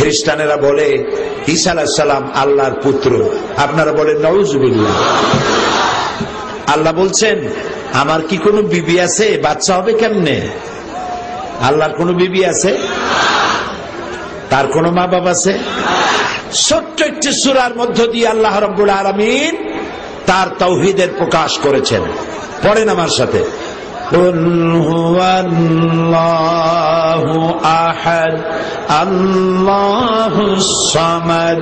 খ্রিস্টানেরা বলে ঈসা আলাইহিস সালাম আল্লাহর পুত্র, আপনারা বলেন নাউজুবিল্লাহ। আল্লাহ বলছেন আমার কি কোনো বিবি আছে, বাচ্চা হবে কেমনে? আল্লাহর কোনো বিবি আছে? তার কোনো মা বাবা আছে? ছোট্ট একটি সূরার মধ্য দিয়ে আল্লাহ রাব্বুল আলামিন তার তাওহীদের প্রকাশ করেছেন। পড়েন আমার সাথে, কুল হুয়াল্লাহু আহাদ আল্লাহুস সামাদ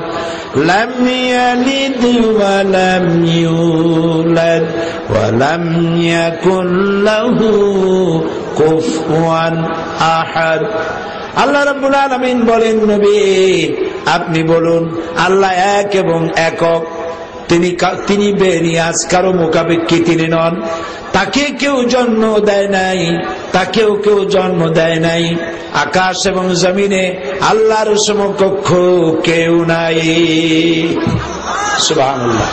লাম ইয়ালিদ ওয়া লাম ইউলাদ ওয়া লাম ইয়াকুল লাহু কুফুয়ান আহাদ। আল্লাহ রাব্বুল আলামিন বলেন, নবী আপনি বলুন আল্লাহ এক এবং একক, তিনি বেনিয়াজ, কারো মোকাবেক্ষী তিনি নন। তাকে কেউ জন্ম দেয় নাই, তাকেও কেউ জন্ম দেয় নাই। আকাশ এবং জমিনে আল্লাহর সমকক্ষ কেউ নাই। সুবহানাল্লাহ।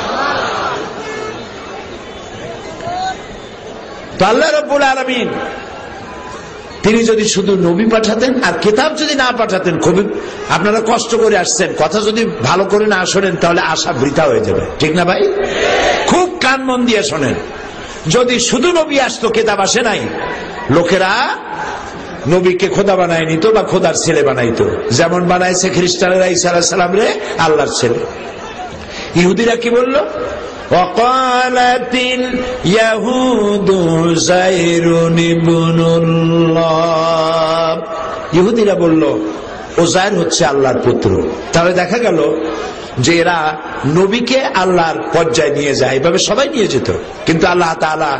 তো আল্লাহ রাব্বুল আলামিন তিনি যদি শুধু নবী পাঠাতেন আর কিতাব যদি না পাঠাতেন, খুবই আপনারা কষ্ট করে আসছেন, কথা যদি ভালো করে না শোনেন তাহলে আশা বৃথা হয়ে যাবে, ঠিক না ভাই? খুব কান মন দিয়ে শোনেন। যদি শুধু নবী আসতো, কিতাব আসে নাই, লোকেরা নবীকে খোদা বানায় নিত বা খোদার ছেলে বানাইতো, যেমন বানাইছে খ্রিস্টানেরা ঈসা আলাইহিস সালাম রে আল্লাহর ছেলে। ইহুদিরা কি বলল? وقالت اليهود عزير ابن الله, ইহুদিরা বলল উজাইর হচ্ছে আল্লাহর পুত্র। তাহলে দেখা গেল যে এরা নবীকে আল্লাহর পর্যায়ে নিয়ে যায়, এভাবে সবাই নিয়ে যেত। কিন্তু আল্লাহ তাআলা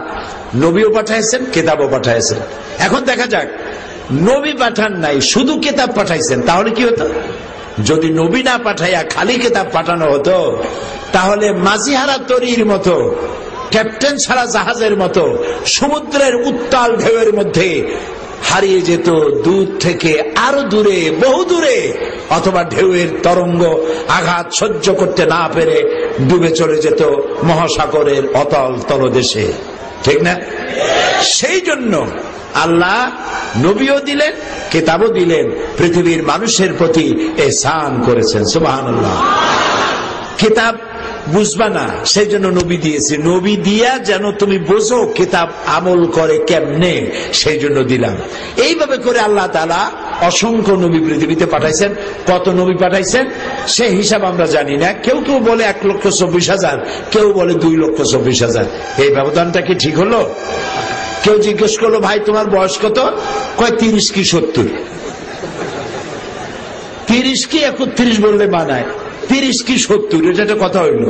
নবীও পাঠাইছেন, কিতাবও পাঠাইছেন। এখন দেখা যাক, নবী পাঠান নাই, শুধু কিতাব পাঠাইছেন, তাহলে কি হতো? যদি নবী না পাঠাইয়া খালি কিতাব পাঠানো হতো, তাহলে মাঝিহারা তরীর মতো, ক্যাপ্টেন ছাড়া জাহাজের মতো সমুদ্রের উত্তাল ঢেউয়ের মধ্যে হারিয়ে যেত, দূর থেকে আরো দূরে, বহু দূরে, অথবা ঢেউয়ের তরঙ্গ আঘাত সহ্য করতে না পেরে ডুবে চলে যেত মহাসাগরের অতল তলদেশে, ঠিক না? সেই জন্য আল্লাহ নবীও দিলেন, কিতাবও দিলেন, পৃথিবীর মানুষের প্রতি ইহসান করেছেন। সুবহানাল্লাহ। কিতাব বুঝবা না, সেই জন্য নবী দিয়েছে, নবী দিয়া যেন তুমি বোঝো কিতাব আমল করে কেমনে, সেই জন্য দিলাম। এইভাবে করে আল্লাহ তাআলা অসংখ্য নবী পৃথিবীতে পাঠাইছেন। কত নবী পাঠাইছেন সে হিসাব আমরা জানি না। কেউ কেউ বলে 1,24,000, কেউ বলে 2,24,000। এই ব্যবধানটা কি ঠিক হলো? কেউ জিজ্ঞেস করলো, ভাই তোমার বয়স কত? কয় 30 কি 70। 30 কি 31 বললে মানায়, 30 কি 70, এটা একটা কথা হইল।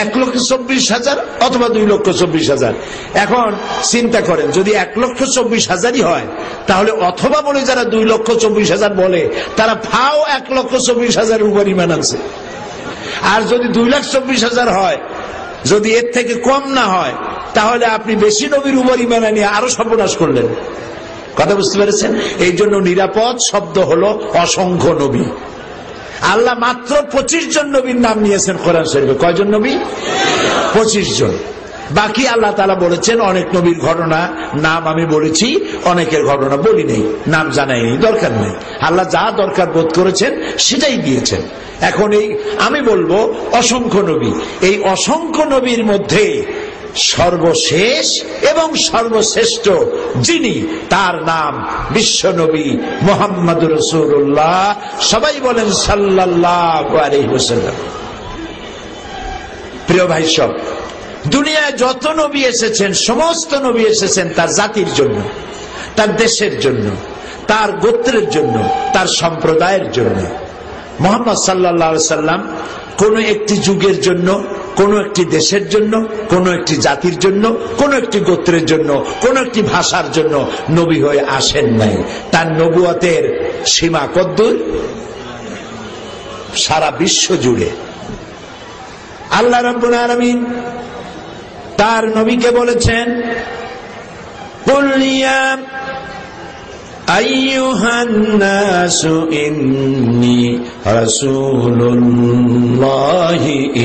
1,24,000 অথবা 2,24,000। এখন চিন্তা করেন, যদি 1,24,000 হয়, তাহলে অথবা বলে যারা 2,24,000 বলে, তারা ফাও 1,24,000 উপর ঈমান আনছে। আর যদি 2,24,000 হয়, যদি এর থেকে কম না হয়, তাহলে আপনি বেশি নবীর উপর ঈমান আনিয়ে আরো সর্বনাশ করলেন। কথা বুঝতে পেরেছেন? এই জন্য নিরাপদ শব্দ হলো অসংখ্য নবী। আল্লাহ মাত্র 25 জন নবীর নাম নিয়েছেন কোরআন শরীফে। কয়জন নবী? 25 জন। বাকি আল্লাহ তাআলা বলেছেন অনেক নবীর ঘটনা নাম আমি বলেছি, অনেকের ঘটনা বলি নেই, নাম জানাইনি, দরকার নেই। আল্লাহ যা দরকার বোধ করেছেন সেটাই দিয়েছেন। এখন এই আমি বলবো অসংখ্য নবী, এই অসংখ্য নবীর মধ্যে সর্বশেষ এবং সর্বশ্রেষ্ঠ যিনি, তার নাম বিশ্ব নবী মুহাম্মদুর রাসূলুল্লাহ। সবাই বলেন সাল্লাল্লাহু আলাইহি ওয়াসাল্লাম। প্রিয় ভাই সব, দুনিয়ায় যত নবী এসেছেন, সমস্ত নবী এসেছেন তার জাতির জন্য, তার দেশের জন্য, তার গোত্রের জন্য, তার সম্প্রদায়ের জন্য। মুহাম্মদ সাল্লাল্লাহু আলাইহি ওয়াসাল্লাম কোন একটি যুগের জন্য, কোন একটি দেশের জন্য, কোন একটি জাতির জন্য, কোন একটি গোত্রের জন্য, কোন একটি ভাষার জন্য নবী হয়ে আসেন নাই। তার নবুয়তের সীমা কদ্দূর? সারা বিশ্ব জুড়ে। আল্লাহ রাব্বুল আলামিন তার নবীকে বলেছেন, কুল ইয়া আইয়ুহান নাসু ইন্নী রাসূলুল্লাহি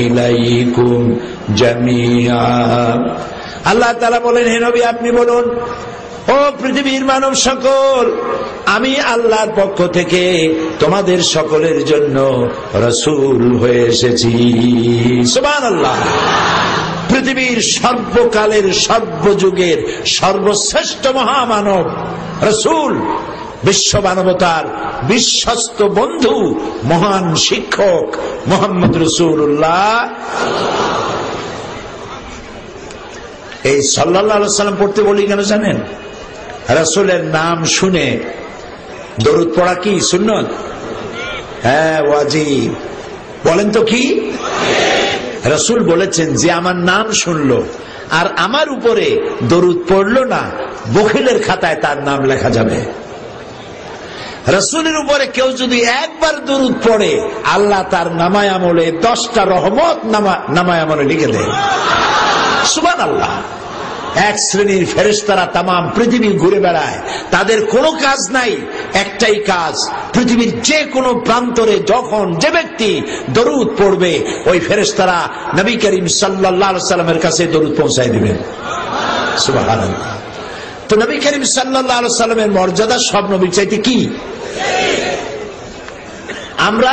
ইলাইকুম জামিআ। আল্লাহ তাআলা বলেন, হে নবী আপনি বলুন, ও পৃথিবীর মানব সকল, আমি আল্লাহর পক্ষ থেকে তোমাদের সকলের জন্য রাসূল হয়ে এসেছি। সুবহানাল্লাহ। পৃথিবীর সর্বকালের সর্বযুগের সর্বশ্রেষ্ঠ মহামানব রাসূল, বিশ্ব মানবতার বিশ্বস্ত বন্ধু, মহান শিক্ষক মুহাম্মদ রাসূলুল্লাহ। এই সাল্লাল্লাহু আলাইহি ওয়াসাল্লাম পড়তে বলি কেন জানেন? রাসূলের নাম শুনে দরুদ পড়া কি সুন্নত? হ্যাঁ, ওয়াজিব। বলেন তো কি? রাসূল বলেছেন যে আমার নাম শুনলো আর আমার উপরে দরুদ পড়লো না, বখিলের খাতায় তার নাম লেখা যাবে। রাসূলের উপরে কেউ যদি একবার দরুদ পড়ে, আল্লাহ তার নামায় আমলে 10টা রহমত নামায় আমলে লিখে দেয়। সুবহানাল্লাহ। এক শ্রেণীর ফেরেশতারা তামাম পৃথিবী ঘুরে বেড়ায়, তাদের কোনো কাজ নাই, একটাই কাজ, পৃথিবীর যে কোনো প্রান্তরে যখন যে ব্যক্তি দরুদ পড়বে, ওই ফেরেশতারা নবী করিম সাল্লাল্লাহু আলাইহি ওয়াসাল্লামের কাছে দরুদ পৌঁছায় দিবেন। সুবহানাল্লাহ। তো নবী করিম সাল্লাল্লাহু আলাইহি ওয়াসাল্লামের মর্যাদা সব নবীর চাইতে কি? আমরা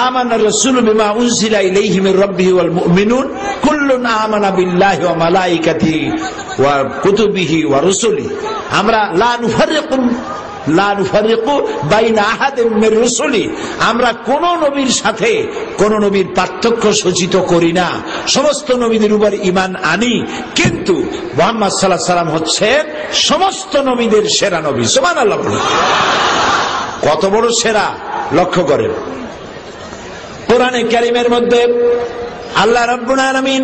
আমানা রাসূলু বিমা উনজিলা ইলাইহি মির রাব্বিহি ওয়াল মুমিনুন কুল্লুন আমানা বিল্লাহি ওয়া মালাইকাতিহি ওয়া কুতুবিহি ওয়া রুসুলিহি। আমরা লা নুফাররিকু বাইনা আহাদিন মির রুসুলি, আমরা কোন নবীর সাথে কোন নবীর পার্থক্য সূচিত করি না, সমস্ত নবীদের উপর ঈমান আনি। কিন্তু মুহাম্মদ সাল্লাল্লাহু আলাইহি ওয়াসাল্লাম হচ্ছেন সমস্ত নবীদের সেরা নবী। সুবহানাল্লাহ। কত বড় সেরা লক্ষ্য করেন। কোরআনে কারীমের মধ্যে আল্লাহ রাব্বুল আলামিন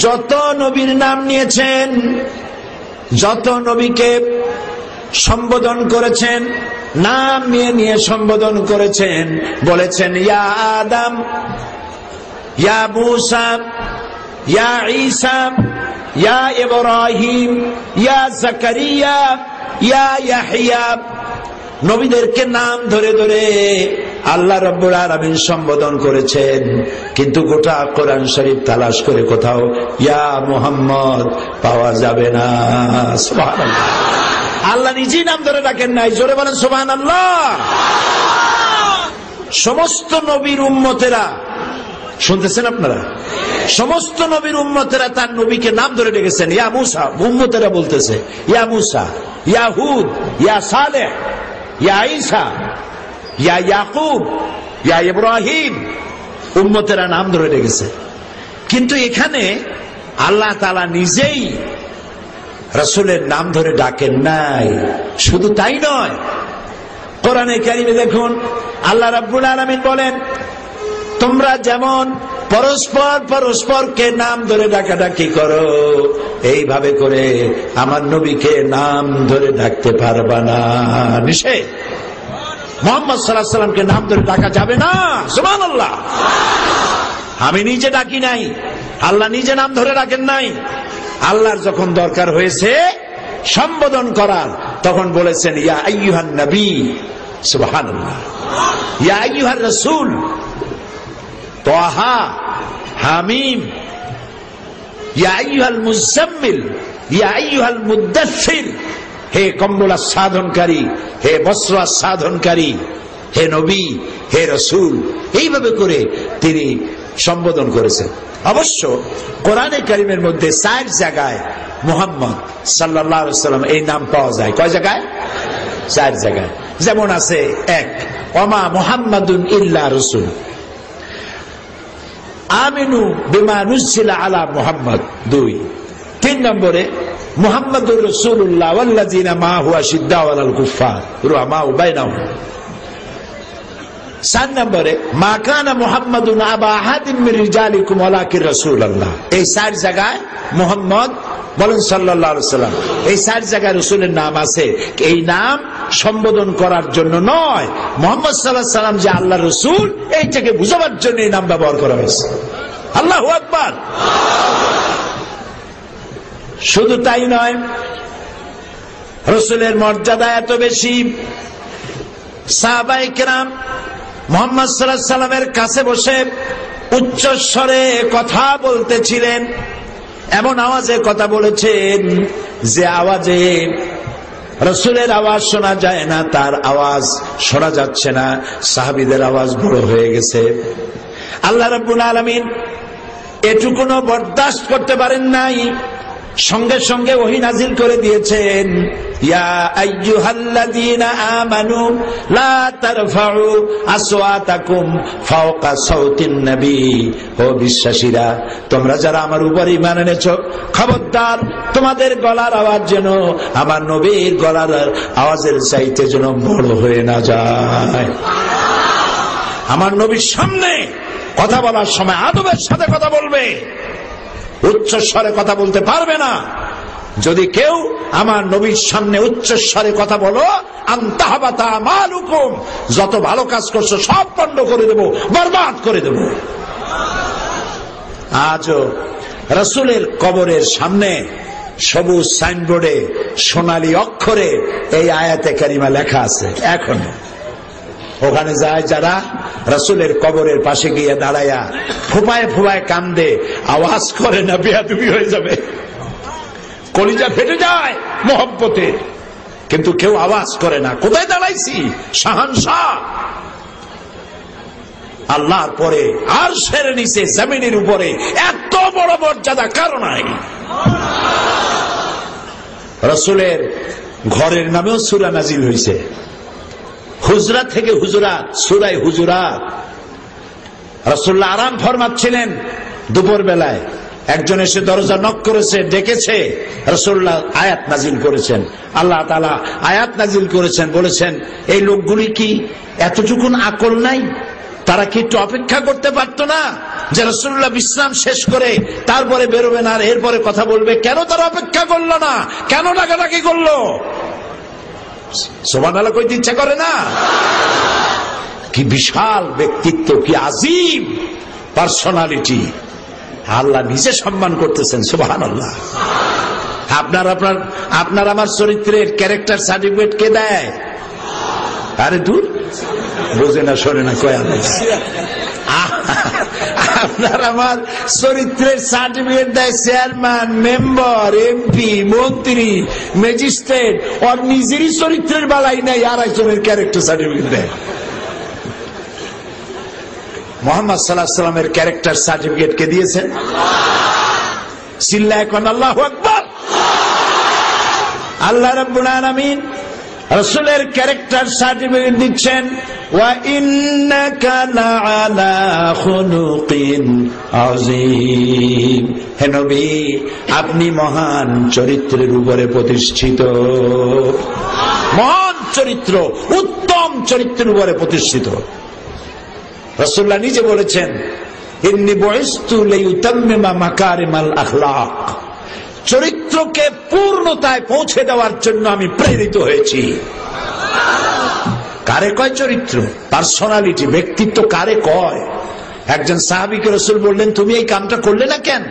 যত নবীর নাম নিয়েছেন, যত নবীকে সম্বোধন করেছেন, নাম নিয়ে সম্বোধন করেছেন, বলেছেন ইয়া আদম, ইয়া মূসা, ইয়া ঈসা, ইয়া ইব্রাহিম, ইয়া জাকারিয়া, ইয়া ইয়াহইয়া। নবীদেরকে নাম ধরে ধরে আল্লাহ রাব্বুল আলামিন সম্বোধন করেছেন, কিন্তু গোটা কোরআন শরীফ তালাশ করে কোথাও ইয়া মুহাম্মদ পাওয়া যাবে না। সুবহানাল্লাহ। আল্লাহ নিজেই নাম ধরে ডাকেন নাই। জোরে বলেন সুবহানাল্লাহ। সমস্ত নবীর উম্মতেরা, শুনতেছেন আপনারা? সমস্ত নবীর উম্মতেরা তার নবীকে নাম ধরে ডেকেছেন। ইয়া মূসা, উম্মতেরা বলতেছে ইয়া মূসা, ইয়া হুদ, ইয়া সালেহ, ইয়া ঈসা, ইয়া ইয়াকুব, ইয়া ইব্রাহিম, উম্মতেরা নাম ধরে ডেকেছে। কিন্তু এখানে আল্লাহ তাআলা নিজেই রাসূলের নাম ধরে ডাকেন নাই। শুধু তাই নয়, কোরআনে কারীমে দেখুন আল্লাহ রাব্বুল আলামিন বলেন, তোমরা যেমন পরস্পরকে নাম ধরে ডাকাডাকি করো, এইভাবে করে আমার নবীকে নাম ধরে ডাকতে পারবা না। নিষেধ। মুহাম্মদ সাল্লাল্লাহু আলাইহি ওয়াসাল্লামকে নাম ধরে ডাকা যাবে না। সুবহানাল্লাহ। আমি নিজে ডাকি নাই, আল্লাহ নিজে নাম ধরে ডাকেন নাই। আল্লাহর যখন দরকার হয়েছে সম্বোধন করার, তখন বলেছেন ইয়া আইয়ুহান নবী। সুবহানাল্লাহ। ইয়া আইয়ুহার রাসূল, তাহা, হামিম, ইয়া আইয়ুহাল মুজাম্মিল, ইয়া আইয়ুহাল মুদাথ্থির। হে কম্বল আচ্ছাদনকারী, হে বস্ত্র আচ্ছাদনকারী, হে নবী, হে রাসূল, এইভাবে করে তিনি সম্বোধন করেছেন। অবশ্য কোরআনে কারীমের মধ্যে 4 জায়গায় মুহাম্মদ সাল্লাল্লাহু আলাইহি ওয়াসাল্লাম এই নাম পাওয়া যায়। কয় জায়গায়? 4 জায়গায়। যেমন আছে 1, ওমা মুহাম্মাদুন ইল্লা রাসূল, আমিনু বিমা নুজিলা আলা মুহাম্মদ। 2, 3 নম্বরে মুহাম্মাদুর রাসূলুল্লাহ ওয়াল্লাযিনা মাআহু আশিদ্দাউ আলাল কুফফার রুহামাউ বাইনাহুম। 4 নম্বরে মা কানা মুহাম্মাদুন আবা আহাদিন মির রিজালিকুম ওয়ালাকিন রাসূলুল্লাহ। এই 4 জায়গায় মুহাম্মদ বলেন সাল্লাল্লাহু আলাইহি ওয়াসাল্লাম, এই 4 জায়গায় রাসূলের নাম আছে। এই নাম সম্বোধন করার জন্য নয়, মুহাম্মদ সাল্লাল্লাহু আলাইহি ওয়াসাল্লাম যে আল্লাহর রাসূল এইটাকে বোঝাবার জন্য এই নাম ব্যবহার করা হয়েছে। আল্লাহু আকবার। শুধু তাই নয়, রাসূলের মর্যাদা এত বেশি, সাহাবায়ে কেরাম মুহাম্মদ সাল্লাল্লাহু আলাইহি ওয়াসাল্লামের কাছে বসে উচ্চ স্বরে কথা বলতেছিলেন। এমন আওয়াজে কথা বলেছেন যে আওয়াজে রাসূলের আওয়াজ শোনা যায় না, তার আওয়াজ শোনা যাচ্ছে না, সাহাবীদের আওয়াজ বড় হয়ে গেছে। আল্লাহ রাব্বুল আলামিন এটুকুনো বরদাস্ত করতে পারেন নাই, সঙ্গে সঙ্গে ওহী নাজিল করে দিয়েছেন, ইয়া আইয়ুহাল্লাযীনা আমানু লা তারফাউ আসওয়াতাকুম ফাওকা সাওতিন নবী। ও বিশ্বাসীরা, তোমরা যারা আমার উপর ঈমান এনেছো, খবরদার তোমাদের গলার আওয়াজ যেন আমার নবীর গলার আওয়াজের চাইতে যেন বড় হয়ে না যায়। আমার নবীর সামনে কথা বলার সময় আদবের সাথে কথা বলবে, উচ্চস্বরে কথা বলতে পারবে না। যদি কেউ আমার নবীর সামনে উচ্চস্বরে কথা বলো, আনতাহাবাতা আমালুকুম, যত ভালো কাজ করছো সব পণ্ড করে দেব, বরবাদ করে দেব। আজও রাসূলের কবরের সামনে সবুজ সাইনবোর্ডে সোনালী অক্ষরে এই আয়াতে কারিমা লেখা আছে। এখনো ওখানে যায় যারা, রাসূলের কবরের পাশে গিয়ে দাঁড়ায়া ফুপায় ফুপায় কান্দে, আওয়াজ করে না, বেয়াদবি হয়ে যাবে, কলিজা ফেটে যায় মোহব্বতে, কিন্তু কেউ আওয়াজ করে না। কোথায় দাঁড়াইছি? শাহানশাহ আল্লাহর পরে আরশের নিচে জমিনের উপরে এত বড় মর্যাদা কারো নাই। রাসূলের ঘরের নামেও সূরা নাজিল হয়েছে, হুজরাত থেকে হুজুরাত, সূরা হুজুরাত। রাসূলুল্লাহ আরাম ফরমাচ্ছিলেন দুপুর বেলায়, একজন এসে দরজা নক করেছে, ডেকেছে, রাসূলুল্লাহ আয়াত নাজিল করেছেন, আল্লাহ তাআলা আয়াত নাজিল করেছেন, বলেছেন এই লোকগুলি কি এতটুকুন আকল নাই? তারা কি একটু অপেক্ষা করতে পারতো না যে রাসূলুল্লাহ বিশ্রাম শেষ করে তারপরে বেরোবেন আর এরপরে কথা বলবে? কেন তারা অপেক্ষা করলো না? কেন ডাকাডাকি করলো? সুবহানাল্লাহ কইতে ইচ্ছা করে না? কি বিশাল ব্যক্তিত্ব, কি আজিম পার্সোনালিটি, আল্লাহ নিজে সম্মান করতেছেন। সুবহানাল্লাহ। আপনার আমার চরিত্রের ক্যারেক্টার সার্টিফিকেট কে দেয়? আরে দূর, বোঝে না, শোনে না, কয় আপনার আমার চরিত্রের সার্টিফিকেট দেয় চেয়ারম্যান, মেম্বার, এমপি, মন্ত্রী, ম্যাজিস্ট্রেট। ওর নিজেরই চরিত্রের বেলায় নাই, আর একজনের ক্যারেক্টার সার্টিফিকেট দেয়। মুহাম্মদ সাল্লাল্লাহু আলাইহি ওয়াসাল্লামের ক্যারেক্টার সার্টিফিকেট কে দিয়েছেন? চিল্লায় কোন আল্লাহু আকবার। আল্লাহ রাব্বুল আলামিন রাসূলের ক্যারেক্টার সার্টিফিকেট দিচ্ছেন, ওয়া ইন্নাকা লাআলা খুলুকিন আযীম। হে নবী, আপনি মহান চরিত্রের উপরে প্রতিষ্ঠিত, মহান চরিত্র, উত্তম চরিত্রের উপরে প্রতিষ্ঠিত। রাসূলুল্লাহ নিজে বলেছেন, ইন্নী বুইসতু লিউতাম্মিমা মাকারিমাল আখলাক, চরিত্রকে পূর্ণতায় পৌঁছে দেওয়ার জন্য আমি প্রেরিত হয়েছি। কারে কয় চরিত্র? পার্সোনালিটি, ব্যক্তিত্ব কারে কয়? একজন সাহাবীকে রাসূল বললেন, তুমি এই কামটা করলে না কেন?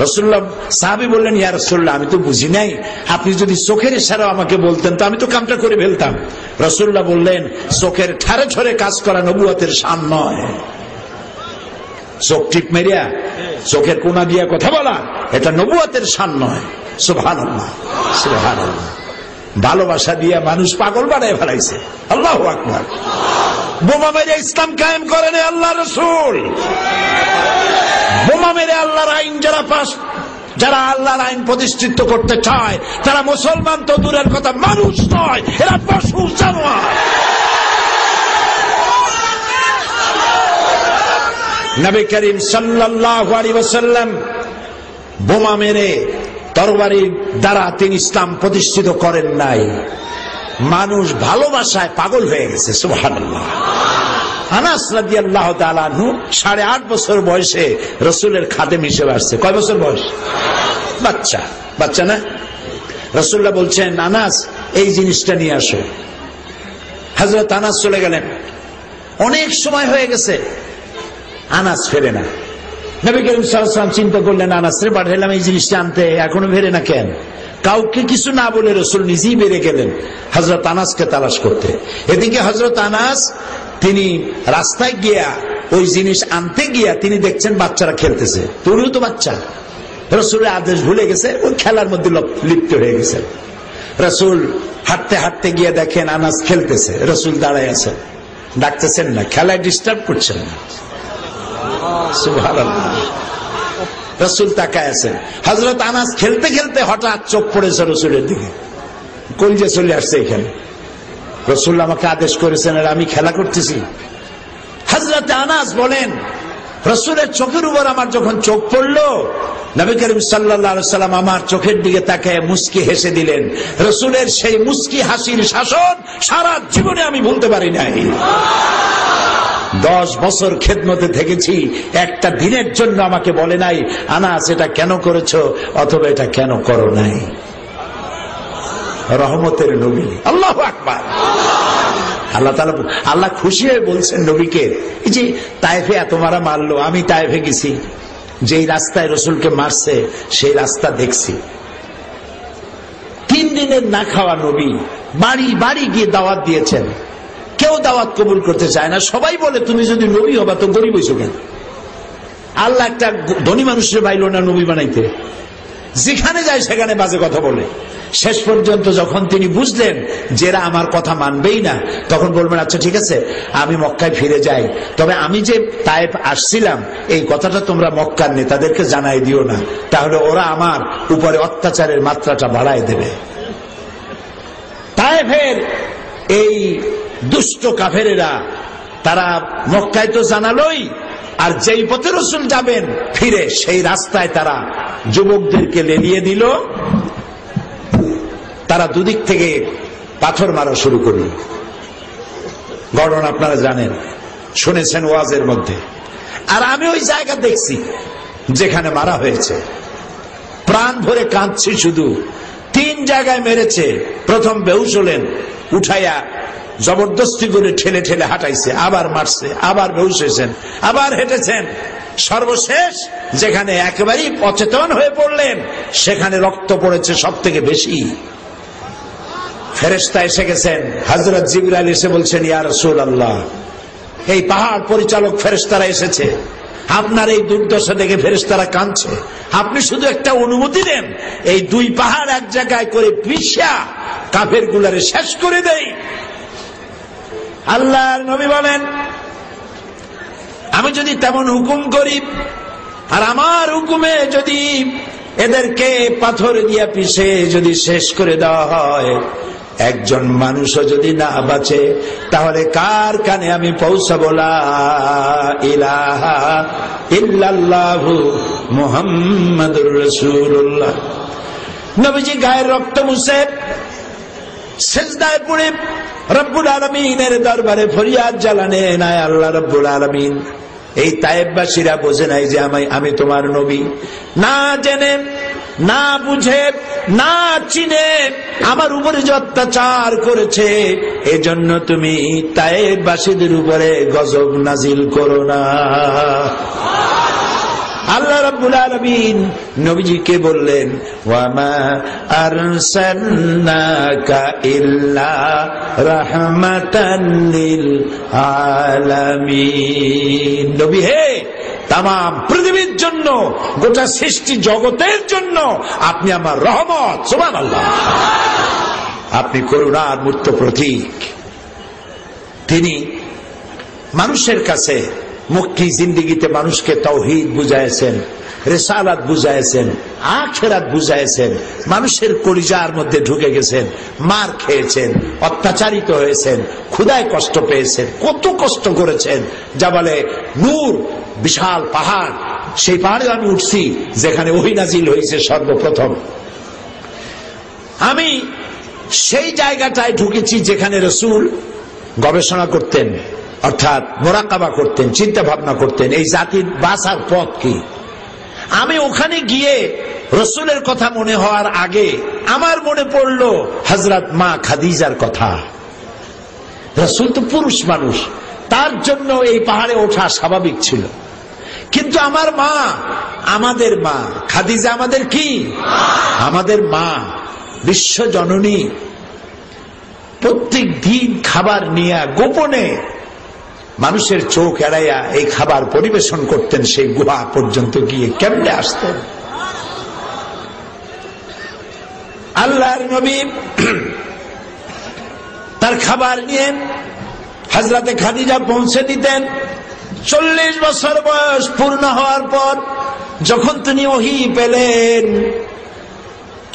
রাসূলুল্লাহ, সাহাবী বললেন, ইয়া রাসূলুল্লাহ, আমি তো বুঝি নাই, আপনি যদি চোখের ইশারা আমাকে বলতেন তো আমি তো কামটা করে ফেলতাম। রাসূলুল্লাহ বললেন, চোখের ঠারে ঠরে কাজ করা নবুয়তের শান নয়। চোখ টিপ মেরিয়া চোখের কোনা দিয়া কথা বলা, এটা নবুয়তের শান নয়। সুবহানাল্লাহ, সুবহানাল্লাহ। ভালোবাসা দিয়া মানুষ পাগল বানায় ফেলাইছে। আল্লাহু আকবার। বোমা মেরে ইসলাম কায়েম করেন আল্লাহর রাসূল। বোমা মেরে আল্লাহর আইন যারা আল্লাহর আইন প্রতিষ্ঠিত করতে চায়, তারা মুসলমান তো দূরের কথা, মানুষ নয়, এরা পশু জানোয়ার। নবী করিম সাল্লাল্লাহু আলাইহি ওয়াসাল্লাম বোমা মেরে তরবারির দ্বারা তিনি ইসলাম প্রতিষ্ঠিত করেন নাই, মানুষ ভালোবাসায় পাগল হয়ে গেছে। সুবহানাল্লাহ। আনাস রাদিয়াল্লাহু তাআলা আনহু 8.5 বছর বয়সে রাসূলের খাদেম হিসেবে আসছে। কয় বছর বয়স? বাচ্চা না? রাসূলুল্লাহ বলছেন, আনাস এই জিনিসটা নিয়ে আসো। হযরত আনাস চলে গেলেন। অনেক সময় হয়ে গেছে, আনাস ফেরে না। নবী করিম সাল্লাল্লাহু আলাইহি ওয়াসাল্লাম চিন্তা করলেন, আনাসরে পাঠাইলাম এই জিনিসটা আনতে, এখনো ফেরে না কেন? কাউকে কিছু না বলে রাসূল নিজেই বেরিয়ে গেলেন হযরত আনাসকে তালাশ করতে। এদিকে হযরত আনাস তিনি রাস্তায় গিয়া ওই জিনিস আনতে গিয়া তিনি দেখছেন বাচ্চারা খেলতেছে। তুমিও তো বাচ্চা, রসুলের আদেশ ভুলে গেছে, ওই খেলার মধ্যে লিপ্ত হয়ে গেছে। রসুল হাঁটতে হাঁটতে গিয়ে দেখেন আনাস খেলতেছে, রসুল দাঁড়ায় আছেন, ডাকতেছেন না, খেলায় ডিস্টার্ব করছেন না। সুবহানাল্লাহ। রসুল তাকায় আছেন। হযরত আনাস খেলতে খেলতে হঠাৎ চোখ পড়েছে রসুলের দিকে, কলিজা চলে আসছে এখানে। রসুল আমাকে আদেশ করেছেন আর আমি খেলা করতেছি। হযরত আনাস বলেন, রসুলের চোখের উপর আমার যখন চোখ পড়লো, নবী করিম সাল্লাল্লাহু আলাইহি সাল্লাম আমার চোখের দিকে তাকায় মুস্কি হেসে দিলেন। রসুলের সেই মুস্কি হাসির শাসন সারা জীবনে আমি ভুলতে পারি নাই। 10 বছর খেদমতে থেকেছি, একটা দিনের জন্য আমাকে বলে নাই আনাস এটা কেন করেছো অথবা এটা কেন করো নাই। রহমতের নবী, আল্লাহু আকবার। আল্লাহ খুশি হয়ে বলছেন নবীকে, এই যে তায়েফে এত মারা মারলো, আমি তায়েফে গেছি, যেই রাস্তায় রসুলকে মারছে সেই রাস্তা দেখছি। 3 দিনের না খাওয়া নবী বাড়ি বাড়ি গিয়ে দাওয়াত দিয়েছেন। কেউ দাওয়াত কবুল করতে চায় না, সবাই বলে তুমি যদি নবী হবা তো গরিব হইছো কেন। আল্লাহ একটা ধনী মানুষের পাইলো না নবী বানাইতে, যেখানে যায় সেখানে বাজে কথা বলে। শেষ পর্যন্ত যখন তিনি বুঝলেন যে এরা আমার কথা মানবেই না, তখন বলবেন আচ্ছা ঠিক আছে আমি মক্কায় ফিরে যাই, তবে আমি যে তায়েফ আসছিলাম এই কথাটা তোমরা মক্কার নেতাদেরকে জানাই দিও না, তাহলে ওরা আমার উপরে অত্যাচারের মাত্রাটা বাড়ায় দেবে। তায়েফের এই দুষ্ট কাফেরেরা তারা মক্কায় তো জানালোই, আর যেই পথে রসুল যাবেন ফিরে সেই রাস্তায় তারা যুবকদেরকে লেলিয়ে দিল। তারা দুদিক থেকে পাথর মারা শুরু করল। ঘটনা আপনারা জানেন, শুনেছেন ওয়াজের মধ্যে। আর আমি ওই জায়গা দেখছি যেখানে মারা হয়েছে, প্রাণ ভরে কাঁদছি। শুধু 3 জায়গায় মেরেছে। প্রথম বেহুশ হলেন, উঠাইয়া জবরদস্তি করে ঠেলে ঠেলে হাঁটাইছে, আবার মারছে, আবার বেহুশ হয়েছেন, আবার হেঁটেছেন। সর্বশেষ যেখানে একেবারেই অচেতন হয়ে পড়লেন সেখানে রক্ত পড়েছে সব থেকে বেশি। ফেরেশতা এসে গেছেন, হযরত জিবরাইল এসে বলছেন ইয়া রাসূলুল্লাহ, এই পাহাড় পরিচালক ফেরেশতারা এসেছে, আপনার এই দুর্দশা দেখে ফেরেশতারা কাঁদছে, আপনি শুধু একটা অনুমতি দেন, এই 2 পাহাড় এক জায়গায় করে পিষা কাফের গুলারে শেষ করে দেই। আল্লাহর নবী বলেন আমি যদি তেমন হুকুম করি আর আমার হুকুমে যদি এদেরকে পাথর দিয়া পিষে যদি শেষ করে দেওয়া হয়, একজন মানুষও যদি না বাঁচে, তাহলে কার কানে আমি পৌঁছাবো লা ইলাহা ইল্লাল্লাহু মুহাম্মাদুর রাসূলুল্লাহ। নবীজি গায়ের রক্ত মুছে সিজদায় পড়ে রব্বুল আলামিনের দরবারে ফরিয়াদ জানালেন, আয় আল্লাহ রব্বুল আলামিন, এই তায়েফবাসীরা বোঝে নাই যে আমি তোমার নবী, না জেনে না বুঝে না চিনে আমার উপরে যে অত্যাচার করেছে, এজন্য তুমি তায়েফবাসীদের উপরে গজব নাজিল করো না। আল্লাহ রাব্বুল আলামিন নবীজিকে বললেন ওয়া মা আরসালনাকা ইল্লা রাহমাতান লিল আলামিন। নবী হে, তামাম পৃথিবীর জন্য, গোটা সৃষ্টি জগতের জন্য আপনি আমার রহমত। সুবহানাল্লাহ। আপনি করুণার মূর্ত প্রতীক। তিনি মানুষের কাছে মক্কি জিন্দেগিতে মানুষকে তাওহীদ বুঝাইছেন, রিসালাত বুঝাইছেন, আখিরাত বুঝাইছেন, মানুষের কলিজার মধ্যে ঢুকে গেছেন, মার খেয়েছেন, অত্যাচারিত হয়েছেন, ক্ষুধায় কষ্ট পেয়েছেন, কত কষ্ট করেছেন। জাবালে নূর বিশাল পাহাড়, সেই পাহাড়ে আমি উঠছি যেখানে ওহী নাজিল হয়েছে সর্বপ্রথম। আমি সেই জায়গাটায় ঢুকেছি যেখানে রাসূল গবেষণা করতেন, অর্থাৎ মোরাকাবা করতেন, চিন্তা ভাবনা করতেন এই জাতির বাঁচার পথ কি। আমি ওখানে গিয়ে রাসূলের কথা মনে হওয়ার আগে আমার মনে পড়ল হযরত মা খাদিজার কথা। রাসূল তো পুরুষ মানুষ, তার জন্য এই পাহাড়ে ওঠা স্বাভাবিক ছিল, কিন্তু আমার মা, আমাদের মা খাদিজা আমাদের কি, আমাদের মা, বিশ্ব জননী, প্রত্যেক দিন খাবার নিয়ে গোপনে মানুষের চোখ এড়াইয়া এই খাবার পরিবেশন করতেন। সেই গুহা পর্যন্ত গিয়ে কেমনে আসতেন, আল্লাহর নবী তার খাবার নিয়ে হযরতে খাদিজা পৌঁছে দিতেন। 40 বছর বয়স পূর্ণ হওয়ার পর যখন তিনি ওহী পেলেন,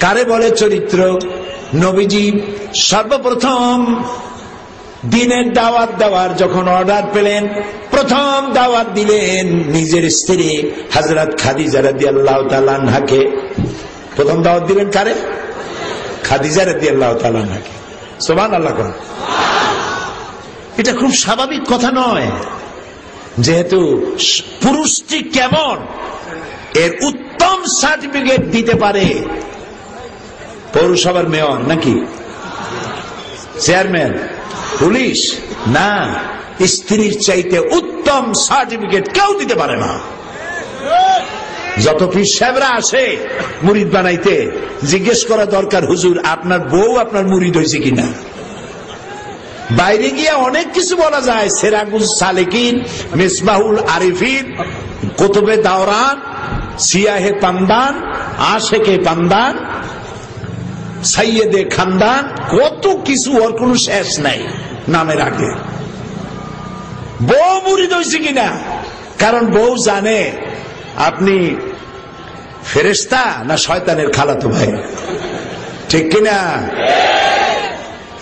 কারে বলে চরিত্র, নবীজি সর্বপ্রথম দিনের দাওয়াত দেওয়ার যখন অর্ডার পেলেন, প্রথম দাওয়াত দিলেন নিজের স্ত্রী হযরত খাদিজা রাদিয়াল্লাহু তাআলা আনহাকে। প্রথম দাওয়াত দিলেন কারে? খাদিজা রাদিয়াল্লাহু তাআলা আনহাকে। সুবহানাল্লাহ। এটা খুব স্বাভাবিক কথা নয়, যেহেতু পুরুষটি কেমন এর উত্তম সার্টিফিকেট দিতে পারে পৌরসভার মেয়র নাকি চেয়ারম্যান, পুলিশ না, স্ত্রীর চাইতে উত্তম সার্টিফিকেট কেউ দিতে পারে না। যত পীর সাহেবরা আসে মুরিদ বানাইতে, জিজ্ঞেস করা দরকার, হুজুর আপনার বউ আপনার মুরিদ হয়েছে কিনা। বাইরে গিয়ে অনেক কিছু বলা যায়, সেরাগুল সালেকিন, মিসবাহুল আরিফিন, কুতুবে দাওরান, সিয়াহে পান্দান, আশেকে পান্দান, সাইয়েদে খানদান, কত কিছু, ওর কোন শেষ নাই নামের আগে। বউ মুরিদ হয়েছে কিনা, কারণ বউ জানে আপনি ফেরেশতা না শয়তানের খালাতো ভাই, ঠিক কিনা।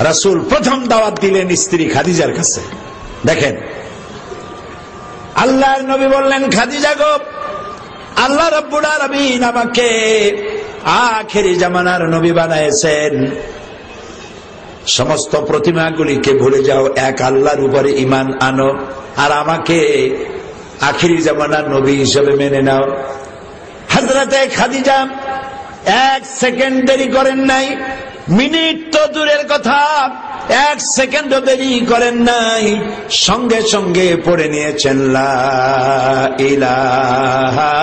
রাসূল প্রথম দাওয়াত দিলেন স্ত্রী খাদিজার কাছে। দেখেন আল্লাহর নবী বললেন, খাদিজা গো, আল্লাহ রাব্বুল আলামিন আমাকে আখেরি জামানার নবী বানাইছেন। সমস্ত প্রতিমাগুলিকে ভুলে যাও, এক আল্লাহর উপরে ঈমান আনো, আর আমাকে আখেরি জামানার নবী হিসেবে মেনে নাও। হযরতে খাদিজা 1 সেকেন্ড দেরি করেন নাই, মিনিট তো দূরের কথা, 1 সেকেন্ডও দেরি করেন নাই, সঙ্গে সঙ্গে পড়ে নিয়েছেন লা ইলাহা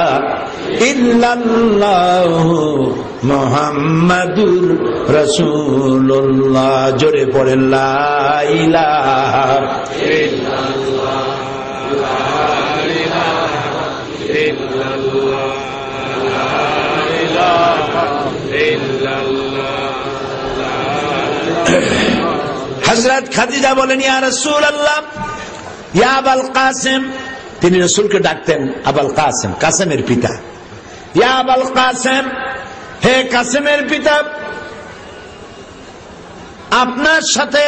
ইল্লাল্লাহু মুহাম্মাদুর রাসূলুল্লাহ। জোরে পড়েন লা ইলাহা ইল্লাল্লাহ, লা ইলাহা ইল্লাল্লাহ, লা ইলাহা ইল্লাল্লাহ। হযরত খাদিজা বলেন, ইয়া রাসূলুল্লাহ, ইয়া আবুল কাসিম, তিনি রাসূলকে ডাকতেন আবুল কাসিম, কাসেমের পিতা। ইয়া আবুল কাসিম, হে কাসেমের পিতা, আপনার সাথে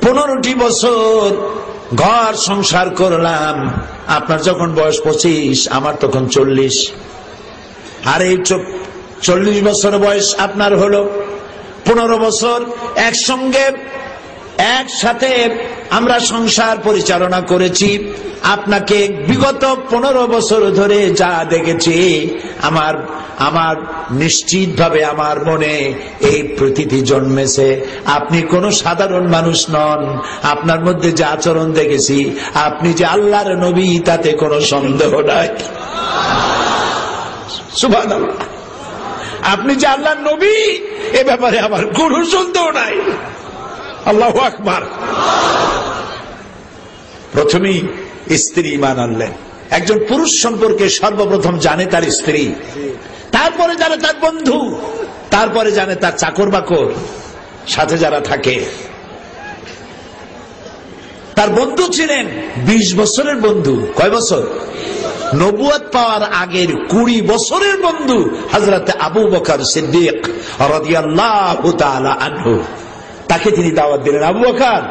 15টি বছর ঘর সংসার করলাম, আপনার যখন বয়স 25, আমার তখন 40, আর এই 40 বছর বয়স আপনার হলো। 15 বছর একসাথে আমরা সংসার পরিচালনা করেছি। আপনাকে বিগত 15 বছর ধরে যা দেখেছি, আমার নিশ্চিত ভাবে আমার মনে এই প্রতীতি জন্মেছে, আপনি কোন সাধারণ মানুষ নন। আপনার মধ্যে যে আচরণ দেখেছি, আপনি যে আল্লাহর নবী, তাতে কোনো সন্দেহ নাই। সুবহানাল্লাহ। আপনি যে আল্লাহর নবী, এ ব্যাপারে আমার কোনো সন্দেহ নাই। আল্লাহু আকবার। প্রথমেই স্ত্রী ঈমান আনলেন। একজন পুরুষ সম্পর্কে সর্বপ্রথম জানে তার স্ত্রী, তারপরে জানে তার বন্ধু, তারপরে জানে তার চাকর বাকর, সাথে যারা থাকে। তার বন্ধু ছিলেন 20 বছরের বন্ধু। কয় বছর? নবুয়ত পাওয়ার আগের 20 বছরের বন্ধু হযরত আবু বকর সিদ্দিক রাদিয়াল্লাহু তাআলা আনহু। তাকে তিনি দাওয়াত দিলেন, আবু বকর,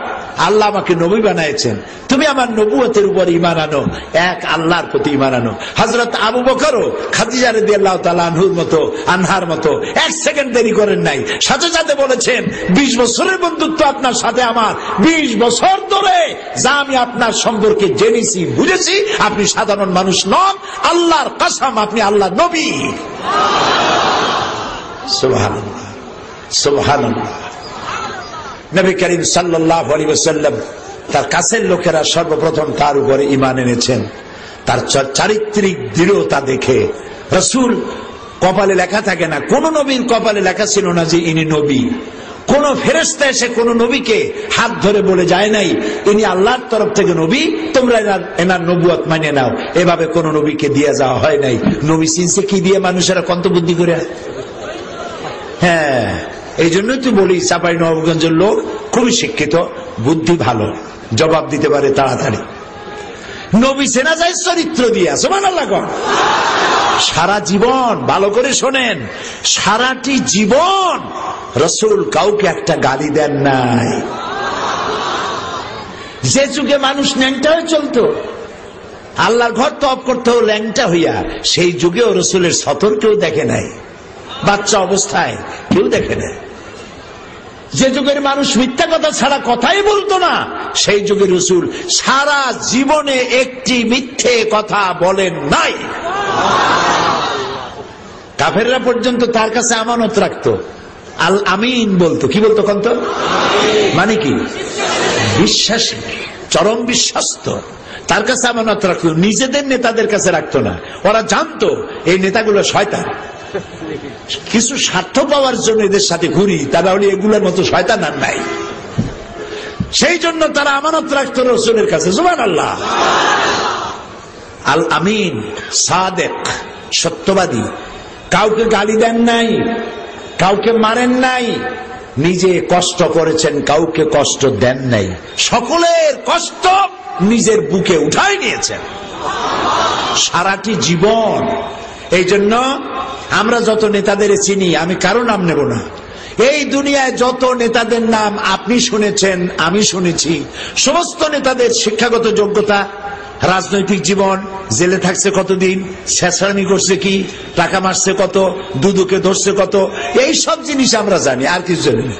আল্লাহ আমাকে নবী বানাইছেন, তুমি আমার নবুয়তের উপর ঈমান আনো, এক আল্লাহর প্রতি ঈমান আনো। হযরত আবু বকরও খাদিজা রাদিয়াল্লাহু তাআলা আনহার মতো 1 সেকেন্ড দেরি করেন নাই, সাথে সাথে বলেছেন, 20 বছরের বন্ধুত্ব আপনার সাথে আমার, 20 বছর ধরে যা আমি আপনার সম্পর্কে জেনেছি বুঝেছি, আপনি সাধারণ মানুষ নন, আল্লাহর কসম আপনি আল্লাহর নবী। সুবহানাল্লাহ, সুবহানাল্লাহ। নবী করিম সাল্লাল্লাহু আলাইহি ওয়াসাল্লাম তার কাছের লোকেরা সর্বপ্রথম তার উপরে ঈমান এনেছেন। তার চারিত্রিক দৃঢ়তা দেখে, রাসূল কপালে লেখা থাকে না, কোন নবীর কপালে লেখা ছিল না যে ইনি নবী। কোন ফেরেশতা এসে কোন নবীকে হাত ধরে বলে যায় নাই, ইনি আল্লাহর তরফ থেকে নবী, তোমরা এনার নবুয়ত মানে নাও। এভাবে কোন নবীকে দিয়ে যাওয়া হয় নাই। নবী চিনছে কি দিয়ে? মানুষেরা কন্তবুদ্ধি করে হ্যাঁ, এই জন্যই তো বলি চাঁপাই নবাবগঞ্জের লোক খুবই শিক্ষিত, বুদ্ধি ভালো, জবাব দিতে পারে তাড়াতাড়ি। নবী চেনা যায় চরিত্র দিয়ে। সুবহানাল্লাহ। সারা জীবন ভালো করে শোনেন, সারাটি জীবন রাসূল কাউকে একটা গালি দেন নাই। যে যুগে মানুষ ন্যাংটা হয়ে চলতো, আল্লাহর ঘর তওয়াফ করতেও ল্যাংটা হইয়া, সেই যুগেও রাসূলের সতর কেউ দেখে নাই, বাচ্চা অবস্থায় কেউ দেখে নাই। যে যুগের মানুষ মিথ্যা কথা ছাড়া কথাই বলতো না, সেই যুগে রাসূল সারা জীবনে একটি মিথ্যে কথা বলেন নাই। কাফেররা পর্যন্ত তার কাছে আমানত রাখতো, আল আমিন বলতো। কি বলতো? কন্ত মানে কি? বিশ্বাসী, চরম বিশ্বস্ত। তার কাছে আমানত রাখতো, নিজেদের নেতাদের কাছে রাখতো না। ওরা জানতো এই নেতাগুলো শয়তান, কিছু স্বার্থ পাওয়ার জন্য এদের সাথে ঘুরি, তারা হলে এগুলোর মতো শয়তান আর নাই। সেই জন্য তারা আমানত রাখতো রাসূলের কাছে। সুবহানাল্লাহ। আল আমিন, সাদেক, সত্যবাদী। কাউকে গালি দেন নাই, কাউকে মারেন নাই, নিজে কষ্ট করেছেন, কাউকে কষ্ট দেন নাই। সকলের কষ্ট নিজের বুকে উঠাই নিয়েছেন সারাটি জীবন। এই জন্য আমরা যত নেতাদের চিনি, আমি কারো নাম নেব না, এই দুনিয়ায় যত নেতাদের নাম আপনি শুনেছেন, আমি শুনেছি, সমস্ত নেতাদের শিক্ষাগত যোগ্যতা, রাজনৈতিক জীবন, জেলে থাকছে কতদিন, শেষরানি করছে কি, টাকা মারছে কত, দুদুকে ধরছে কত, এই সব জিনিস আমরা জানি, আর কিছু জানি না।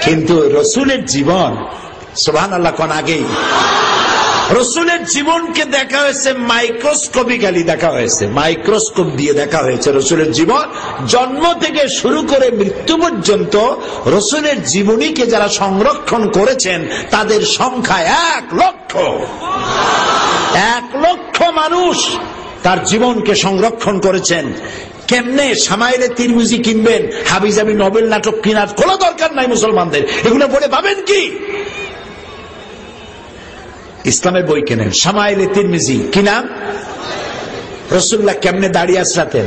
কিন্তু রাসূলের জীবন, সুবহানাল্লাহ কোন আগেই রাসূলের জীবনকে দেখা হয়েছে মাইক্রোস্কোপিক্যালি দেখা হয়েছে, মাইক্রোস্কোপ দিয়ে দেখা হয়েছে রাসূলের জীবন। জন্ম থেকে শুরু করে মৃত্যু পর্যন্ত রাসূলের জীবনীকে যারা সংরক্ষণ করেছেন তাদের সংখ্যা 1 লক্ষ। 1 লক্ষ মানুষ তার জীবনকে সংরক্ষণ করেছেন। কেমনে শামাইলে তিরমিজি কিনবেন, হাবিজাবি নোবেল নাটক কেনার কোনো দরকার নাই মুসলমানদের, এগুলো পড়ে পাবেন কি? ইসলামের বই কেনেন, শামাইলে তিরমিজি কিনা। রাসূলুল্লাহ কেমনে দাড়ি আঁচড়াতেন,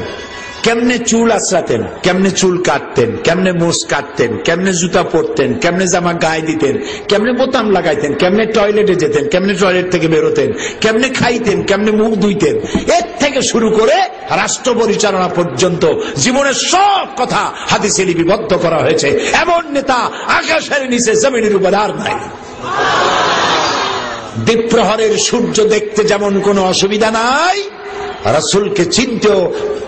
কেমনে চুল আঁচড়াতেন, কেমনে চুল কাটতেন, কেমনে মোষ কাটতেন, কেমনে জুতা পরতেন, কেমনে জামা গায়ে দিতেন, কেমনে বোতাম লাগাইতেন, কেমনে টয়লেটে যেতেন, কেমনে টয়লেট থেকে বেরোতেন, কেমনে খাইতেন, কেমনে মুখ ধুইতেন, এর থেকে শুরু করে রাষ্ট্র পরিচালনা পর্যন্ত জীবনের সব কথা হাদিসে লিপিবদ্ধ করা হয়েছে। এমন নেতা আকাশের নিচে জমিনের উপর আর নাই। দ্বীপ্রহরের সূর্য দেখতে যেমন কোনো অসুবিধা নাই, রাসূলকে চিনতেও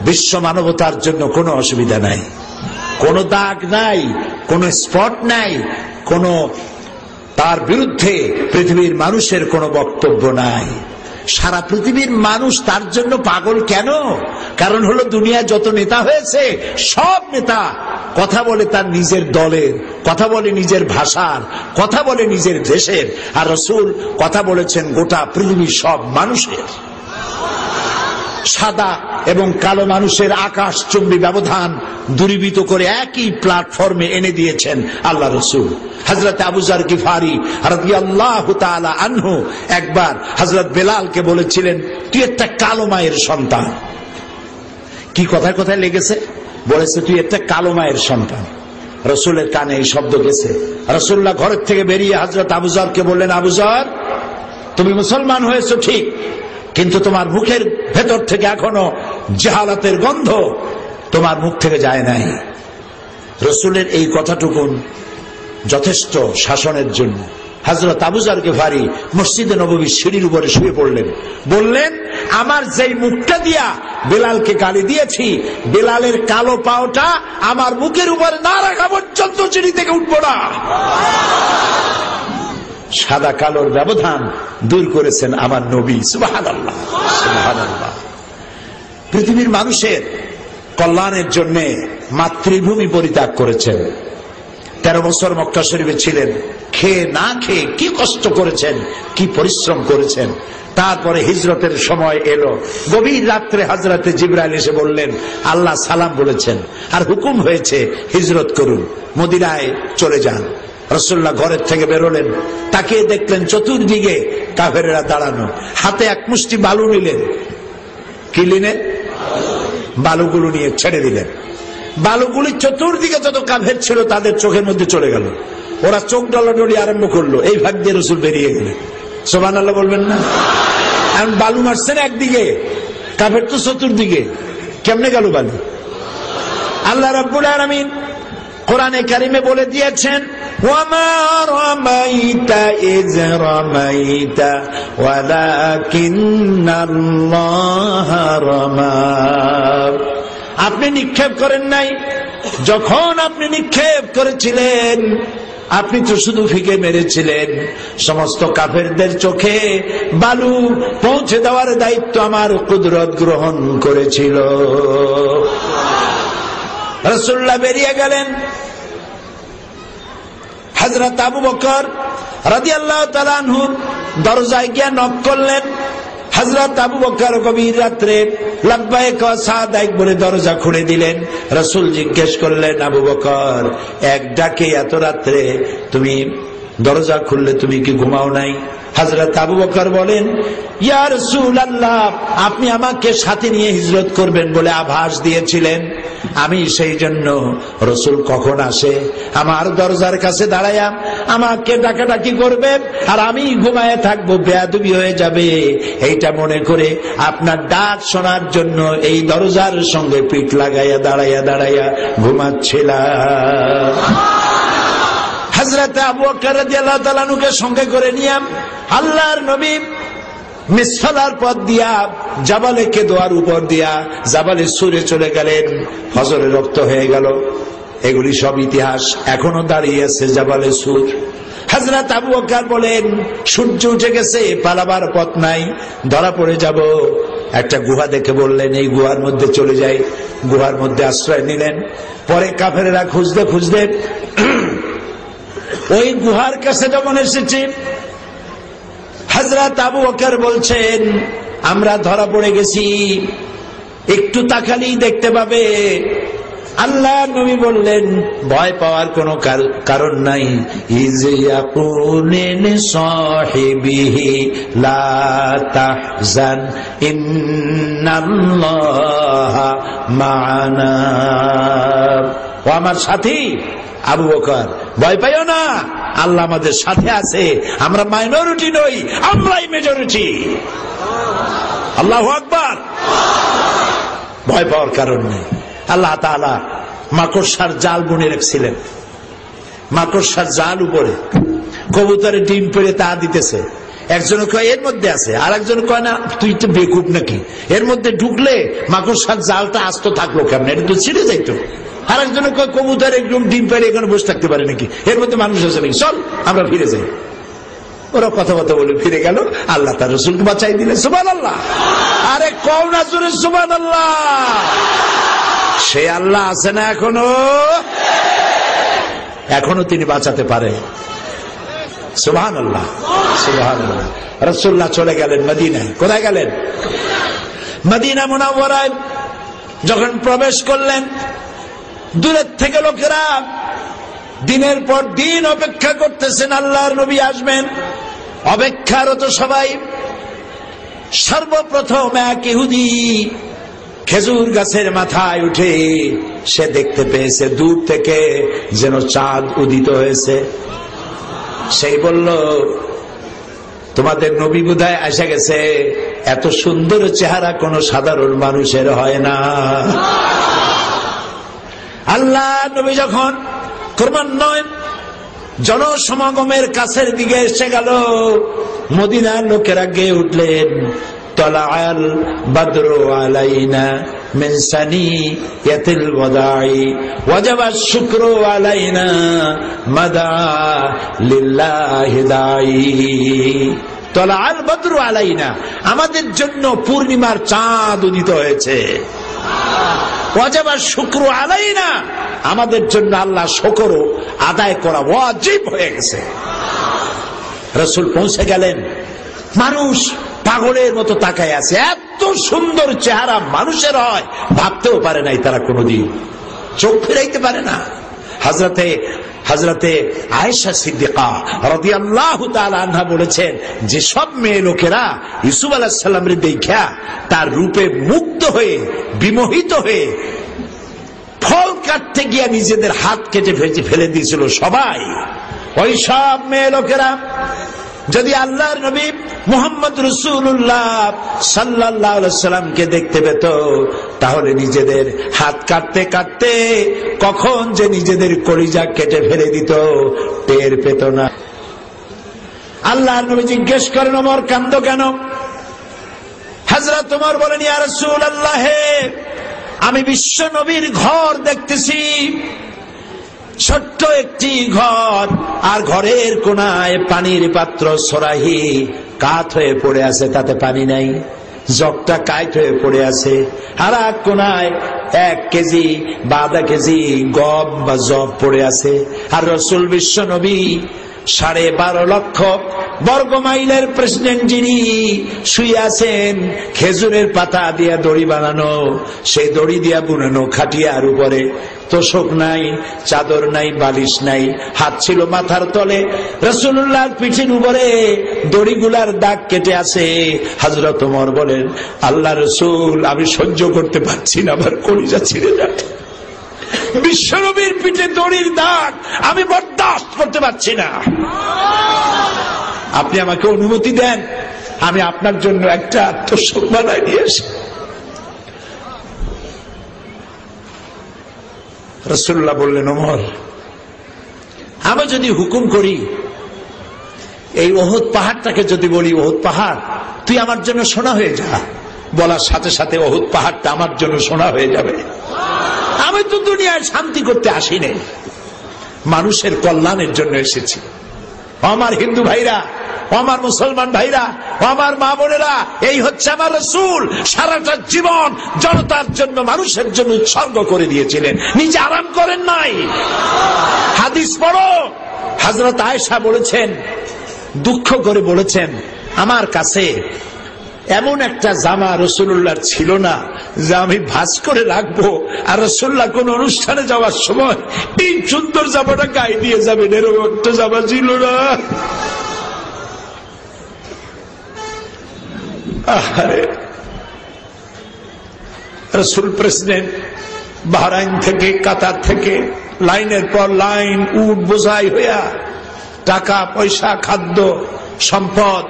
বিশ্ব মানবতার জন্য কোনো অসুবিধা নাই। কোনো দাগ নাই, কোনো স্পট নাই, কোনো তার বিরুদ্ধে পৃথিবীর মানুষের কোনো বক্তব্য নাই। সারা পৃথিবীর মানুষ তার জন্য পাগল কেন? কারণ হলো দুনিয়ায় যত নেতা হয়েছে সব নেতা কথা বলে তার নিজের দলের, কথা বলে নিজের ভাষার, কথা বলে নিজের দেশের, আর রাসূল কথা বলেছেন গোটা পৃথিবীর সব মানুষের। সাদা এবং কালো মানুষের আকাশচুম্বী ব্যবধান দূরীভূত করে একই প্ল্যাটফর্মে এনে দিয়েছেন আল্লাহ রাসূল। হযরত আবু যর গিফারি রাদিয়াল্লাহু তাআলা আনহু একবার হযরত বেলালকে বলেছিলেন, তুই একটা কালো মায়ের সন্তান। কি কথায় কথায় লেগেছে, বলেছে তুই একটা কালো মায়ের সন্তান। রাসূলের কানে এই শব্দ গেছে। রাসূলুল্লাহ ঘরের থেকে বেরিয়ে হযরত আবু যরকে বললেন, আবু যর, তুমি মুসলমান হয়েছো ঠিক, কিন্তু তোমার মুখের ভেতর থেকে এখনো জাহালাতের গন্ধ তোমার মুখ থেকে যায় নাই। রাসূলের এই কথাটুকুন যথেষ্ট শাসনের জন্য। হযরত আবু যর গিফারি মসজিদে নববীর সিঁড়ির উপরে শুয়ে পড়লেন, বললেন, আমার যেই মুখটা দিয়া বেলালকে গালি দিয়েছি, বেলালের কালো পাওটা আমার মুখের উপরে না রাখা পর্যন্ত সিঁড়ি থেকে উঠবো না। সাদা কালোর ব্যবধান দূর করেছেন আমার নবী। সুবহানাল্লাহ, সুবহানাল্লাহ। পৃথিবীর মানুষের কল্যাণের জন্য মাতৃভূমি পরিত্যাগ করেছেন। 13 বছর মক্কা শরীফে ছিলেন, খেয়ে না খেয়ে কি কষ্ট করেছেন, কি পরিশ্রম করেছেন। তারপরে হিজরতের সময় এলো, গভীর রাত্রে হযরতে জিবরাইল এসে বললেন, আল্লাহ সালাম বলেছেন আর হুকুম হয়েছে হিজরত করুন, মদিনায় চলে যান। রাসূলুল্লাহ ঘরের থেকে বেরোলেন, তাকিয়ে দেখলেন চতুর্দিকে কাফেরেরা দাঁড়ানো, হাতে এক মুষ্টি বালু নিলেন। কি নিলেন? বালুগুলো নিয়ে ছেড়ে দিলেন। বালুগুলি চতুর্দিকে যত কাফের ছিল তাদের চোখের মধ্যে চলে গেল। ওরা চোখ ডলাডলি আরম্ভ করলো, এই ভাগ দিয়ে রসুল বেরিয়ে গেলেন। সুবহানাল্লাহ বলবেন না? এখন বালু মারছেন একদিকে, কাফের তো চতুর্দিকে, কেমনে গেল বালু? আল্লাহ রাব্বুল আলামিন কোরআনে কারিমে বলে দিয়েছেন, ওয়ামা রামাইতা ইয রামাইতা ওয়ালাকিন্নাল্লাহ রামা। আপনি নিক্ষেপ করেন নাই, যখন আপনি নিক্ষেপ করেছিলেন আপনি তো শুধু ফিকে মেরেছিলেন। সমস্ত কাফেরদের চোখে বালু পৌঁছে দেওয়ার দায়িত্ব আমার কুদরত গ্রহণ করেছিল। রাসূলুল্লাহ বেরিয়ে গেলেন। হযরত আবু বকর রাদিয়াল্লাহু তাআলা আনহু দরজায় গিয়ে নক করলেন। হযরত আবু বকর গভীর রাত্রে লাব্বাইক ওয়া সাদাইক বলে দরজা খুলে দিলেন। রাসূল জিজ্ঞেস করলেন, আবু বকর, এক ডাকে এত রাত্রে তুমি দরজা খুললে, তুমি কি ঘুমাও নাই? হযরত আবু বকর বলেন, ইয়া রাসূলুল্লাহ, আপনি আমাকে সাথে নিয়ে হিজরত করবেন বলে আভাস দিয়েছিলেন, আমি সেই জন্য রাসূল কখন আসে আমার দরজার কাছে দাঁড়ায়া আমাকে ডাকাডাকি করবে আর আমি ঘুমায় থাকবো, বেয়াদবি হয়ে যাবে, এইটা মনে করে আপনার ডাক শোনার জন্য এই দরজার সঙ্গে পিঠ লাগাইয়া দাঁড়াইয়া ঘুমাচ্ছিলাম। হযরত আবু বকর রাদিয়াল্লাহু তাআলা আনহুকে সঙ্গে করে নিয়ে আল্লাহর নবী মিসফালার পথ দিয়া জাবালে কেদোয়ার উপর দিয়া জাবালে সুরে চলে গেলেন। ফজরে রক্ত হয়ে গেল। এগুলি সব ইতিহাস, এখনো দাঁড়িয়ে আছে জাবালে সুর। হযরত আবু বকর বলেন, সূর্য উঠে গেছে, পালাবার পথ নাই, ধরা পড়ে যাব। একটা গুহা দেখে বললেন, এই গুহার মধ্যে চলে যাই। গুহার মধ্যে আশ্রয় নিলেন। পরে কাফেরেরা খুঁজতে খুঁজতে ওই গুহার কাছে যখন এসেছে, হযরত আবু বকর বলছেন, আমরা ধরা পড়ে গেছি, একটু তাকালেই দেখতে পাবে। আল্লাহ নবী বললেন, ভয় পাওয়ার কোনো কারণ নাই। ইয ইয়াকুলুন সাহিবিহি লা তাহজান ইন্নাল্লাহা মা'ানা। ও আমার সাথী আবু বকর, ভয় পাইও না, আল্লাহ আমাদের সাথে আছে। আমরা মাইনরিটি নই, আমরাই মেজরিটি। আল্লাহু আকবার। ভয় পাওয়ার কারণ নেই। আল্লাহ তাআলা মাকড়সার জাল বুনে রেখেছিলেন। মাকড়সার জাল উপরে কবুতরের ডিম পেড়ে তা দিতেছে। একজনে কয় এর মধ্যে আছে, আর একজন কয় না তুই তো বেকুব নাকি, এর মধ্যে ঢুকলে মাকড়সার জালটা আস্ত থাকলো কেমন, এটা তো ছিঁড়ে যাইতো। আর একজনে কয় কবুতর একদম ডিম পেড়ে এখানে বসে থাকতে পারে নাকি, এর মধ্যে মানুষ আছে নাকি, চল আমরা ফিরে যাই। ওরা কথাবার্তা বলে ফিরে গেল। আল্লাহ তার রাসূলকে বাঁচাই দিলেন। সুবহানাল্লাহ। আরে কও না জোরে সুবহানাল্লাহ। সে আল্লাহ আছে না এখনো তিনি বাঁচাতে পারে। সুবহানাল্লাহ সুবহানাল্লাহ। রাসূলুল্লাহ চলে গেলেন মদিনায়। কোথায় গেলেন? মদিনা মুনাওয়ারায় যখন প্রবেশ করলেন, দূরের থেকে লোকেরা দিনের পর দিন অপেক্ষা করতেছেন আল্লাহর নবী আসবেন। অপেক্ষারত সবাই। সর্বপ্রথম এক ইহুদি খেজুর গাছের মাথায় উঠে সে দেখতে পেয়েছে দূর থেকে যেন চাঁদ উদিত হয়েছে। সেই বলল, তোমাদের নবী বোধহয় এসে গেছে। এত সুন্দর চেহারা কোন সাধারণ মানুষের হয় না। আল্লাহ নবী যখন ক্রমান্বয়ে জনসমাগমের কাছের দিকে এসে গেল, মদিনার লোকেরা গেয়ে উঠলেন, তলাআল বদরু আলাইনা মিন সানিয়াতিল ওয়াদাই ওয়াজাবা শুকরু আলাইনা মাদা লিল্লাহি দাই। তলাআল বদরু আলাইনা, আমাদের জন্য পূর্ণিমার চাঁদ উদিত হয়েছে। ওয়াজাবা শুকরু আলাইনা, আমাদের জন্য আল্লাহ শুকর আদায় করা ওয়াজিব হয়ে গেছে। রাসূল পৌঁছে গেলেন। মানুষ পাগলের মতো তাকায় আছে। এত সুন্দর চেহারা মানুষের হয় ভাবতেও পারে নাই তারা কোনদিন, চোখ ফেরাইতে পারে না। হযরতে আয়েশা সিদ্দিকা রাদিয়াল্লাহু তাআলা আনহা বলেছেন, যে সব মেয়ে লোকেরা ইউসুফ আলাইহিস সালামের দেখা তার রূপে মুগ্ধ হয়ে বিমোহিত হয়ে ফলকে কাটতে গিয়ে নিজেদের হাত কেটে ফেলে দিয়েছিল সবাই। ওই সব মেয়ে লোকেরা যদি আল্লাহর নবী মুহাম্মদ রাসূলুল্লাহ সাল্লাল্লাহু আলাইহি সাল্লামকে দেখতে পেত, তাহলে নিজেদের হাত কাটতে কাটতে কখন যে নিজেদের কলিজা কেটে ফেলে দিত টের পেত না। আল্লাহর নবী জিজ্ঞেস করেন, ওমর কান্দো কেন? হযরত ওমর বলেন, ইয়া রাসূলুল্লাহ, আমি বিশ্ব নবীর ঘর দেখতেছি, ছোট্ট একটি ঘর, আর ঘরের কোনায় পানির পাত্র সরাহি কাত হয়ে পড়ে আছে, তাতে পানি নাই, জগটা কাইট হয়ে পড়ে আছে, আর এক কোনায় 1 কেজি বা আধা কেজি গম বা জব পড়ে আছে। আর রাসূল বিশ্ব নবী 12.5 লক্ষ বর্গ মাইলের প্রেসিডেন্ট যিনি শুয়ে আছেন, খেজুরের পাতা দিয়া দড়ি বানানো, সেই দড়ি দিয়া বুনানো খাটিয়ার উপরে তোষক নাই, চাদর নাই, বালিশ নাই, হাত ছিল মাথার তলে, রাসূলুল্লাহর পিঠের উপরে দড়িগুলার দাগ কেটে আছে। হযরত ওমর বলেন, আল্লাহ রাসূল, আমি সহ্য করতে পারছি না, আমার কলিজা ছিঁড়ে যাচ্ছে। বিশ্বনবীর পিঠে দড়ির দাগ আমি বরদাস্ত করতে পারছি না, আপনি আমাকে অনুমতি দেন, আমি আপনার জন্য একটা তোষক বানাই নিয়ে আসি। রাসূলুল্লাহ বললেন, ওমর, আমি যদি হুকুম করি, এই ওহদ পাহাড়টাকে যদি বলি, ওহদ পাহাড় তুই আমার জন্য সোনা হয়ে যা, বলার সাথে সাথে ওহদ পাহাড়টা আমার জন্য সোনা হয়ে যাবে। আমি তো দুনিয়ায় শান্তি করতে আসিনি, মানুষের কল্যাণের জন্য এসেছি। আমার হিন্দু ভাইরা, আমার মুসলমান ভাইরা, আমার মা বোনেরা, এই হচ্ছে আমার রাসূল। সারাটা জীবন জনতার জন্য, মানুষের জন্য উৎসর্গ করে দিয়েছিলেন, নিজে আরাম করেন নাই। হাদিস পড়ো, হযরত আয়েশা বলেছেন, দুঃখ করে বলেছেন, আমার কাছে এমন একটা জামা রাসূলুল্লাহর ছিল না যা আমি ভাঁজ করে রাখবো, আর রাসূলুল্লাহ কোন অনুষ্ঠানে যাওয়ার সময় এই সুন্দর জামাটা গায়ে দিয়ে যাবেন, এরকম একটা জামা ছিল না। রাসূল প্রেসিডেন্ট, বাহরাইন থেকে, কাতার থেকে লাইনের পর লাইন উট বোঝাই হইয়া টাকা পয়সা খাদ্য সম্পদ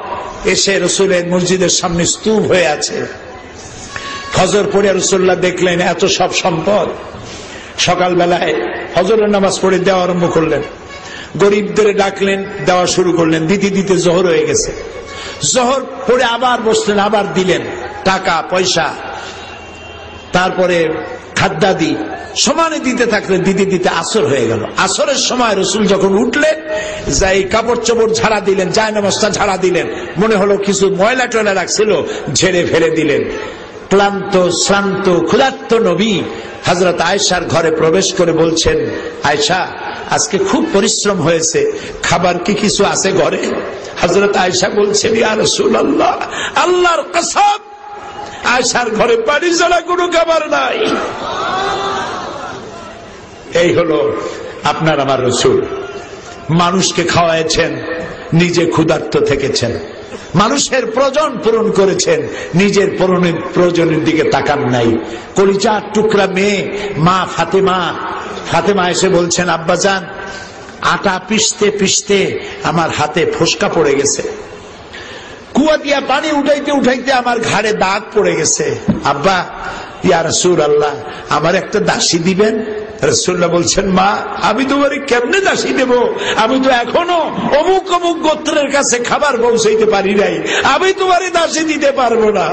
এসে রাসূলের মসজিদের সামনে স্তূপ হয়ে আছে। ফজর পড়ে রাসূলুল্লাহ দেখলেন এত সব সম্পদ, সকালবেলায় ফজরের নামাজ পড়ে দেওয়া আরম্ভ করলেন, গরিবদের ডাকলেন, দেওয়া শুরু করলেন, দিতে দিতে জোহর হয়ে গেছে। জোহর পড়ে আবার বসলেন, আবার দিলেন টাকা পয়সা, তারপরে খাদ্যাদি সমানে দিতে থাকলেন, দিতে দিতে আসর হয়ে গেল। আসরের সময় রাসূল যখন উঠলেন, যাই কাপড় চোপড় ঝাড়া দিলেন, জায়নামাজটা ঝাড়া দিলেন, মনে হলো কিছু ময়লা টয়লা রাখছিল, ঝেড়ে ফেলে দিলেন। ক্লান্ত শ্রান্ত ক্ষুধার্ত নবী হযরত আয়েশার ঘরে প্রবেশ করে বলছেন, আয়েশা, আজকে খুব পরিশ্রম হয়েছে, খাবার কি কিছু আছে ঘরে? হযরত আয়েশা বলছেন, ইয়া রাসূলুল্লাহ, আল্লাহর কসম, আয়েশার ঘরে পানি ছাড়া কোনো খাবার নাই। এই হলো আপনার আমার রাসূল। মানুষকে খাওয়াইছেন, নিজে ক্ষুধার্ত থেকেছেন, মানুষের প্রয়োজন পূরণ করেছেন, নিজের প্রয়োজনের দিকে তাকান নাই। কলিজার টুকরা মেয়ে মা ফাতেমা এসে বলছেন, আব্বাজান, আটা পিষতে পিষতে আমার হাতে ফোসকা পড়ে গেছে, কুয়া দিয়া পানি উঠাইতে উঠাইতে আমার ঘাড়ে দাগ পড়ে গেছে, আব্বা, ইয়া রাসূলুল্লাহ, আমার একটা দাসী দিবেন? রাসূলুল্লাহ বলছেন, মা, আমি তোমারে কেমনে দাসী দেব? আমি তো এখনো অমুক অমুক গোত্রের কাছে খাবার পৌঁছাইতে পারি নাই, আমি তোমারে দাসী দিতে পারবো না।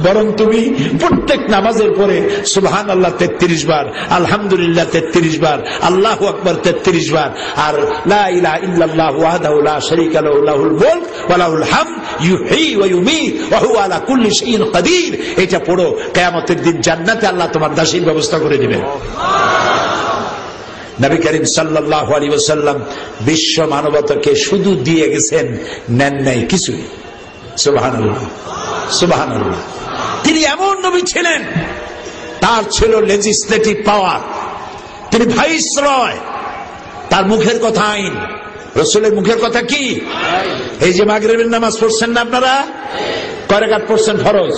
বরং তুমি প্রত্যেক নামাজের পরে সুবহানাল্লাহ 33 বার, আলহামদুলিল্লাহ 33 বার, আল্লাহু আকবার 33 বার, আর লা ইলাহা ইল্লাল্লাহু ওয়াহদাহু লা শারীকা লাহু লাহুল মুলক ওয়া লাহুল হামদ ইউহয়ী ওয়া ইউমীত ওয়া হুয়া আলা কুল্লি শাইইন কাদির। এটা পড়ো, কিয়ামতের দিন জান্নাতে আল্লাহ তোমার দাসীর ব্যবস্থা করে দিবেন। নবী করিম সাল্লাল্লাহু আলাইহি ওয়াসাল্লাম বিশ্ব মানবতাকে শুধু দিয়ে গেছেন, নেন নাই কিছুই। সুবহানাল্লাহ, সুবহানাল্লাহ। তিনি এমন নবী ছিলেন, তার ছিল লেজিসলেটিভ পাওয়ার, তিনি ভাইসরয়, তার মুখের কথা আইন। রাসূলের মুখের কথা কি? এই যে মাগরিবের নামাজ পড়ছেন না আপনারা, কয় রাকাত পড়ছেন ফরজ?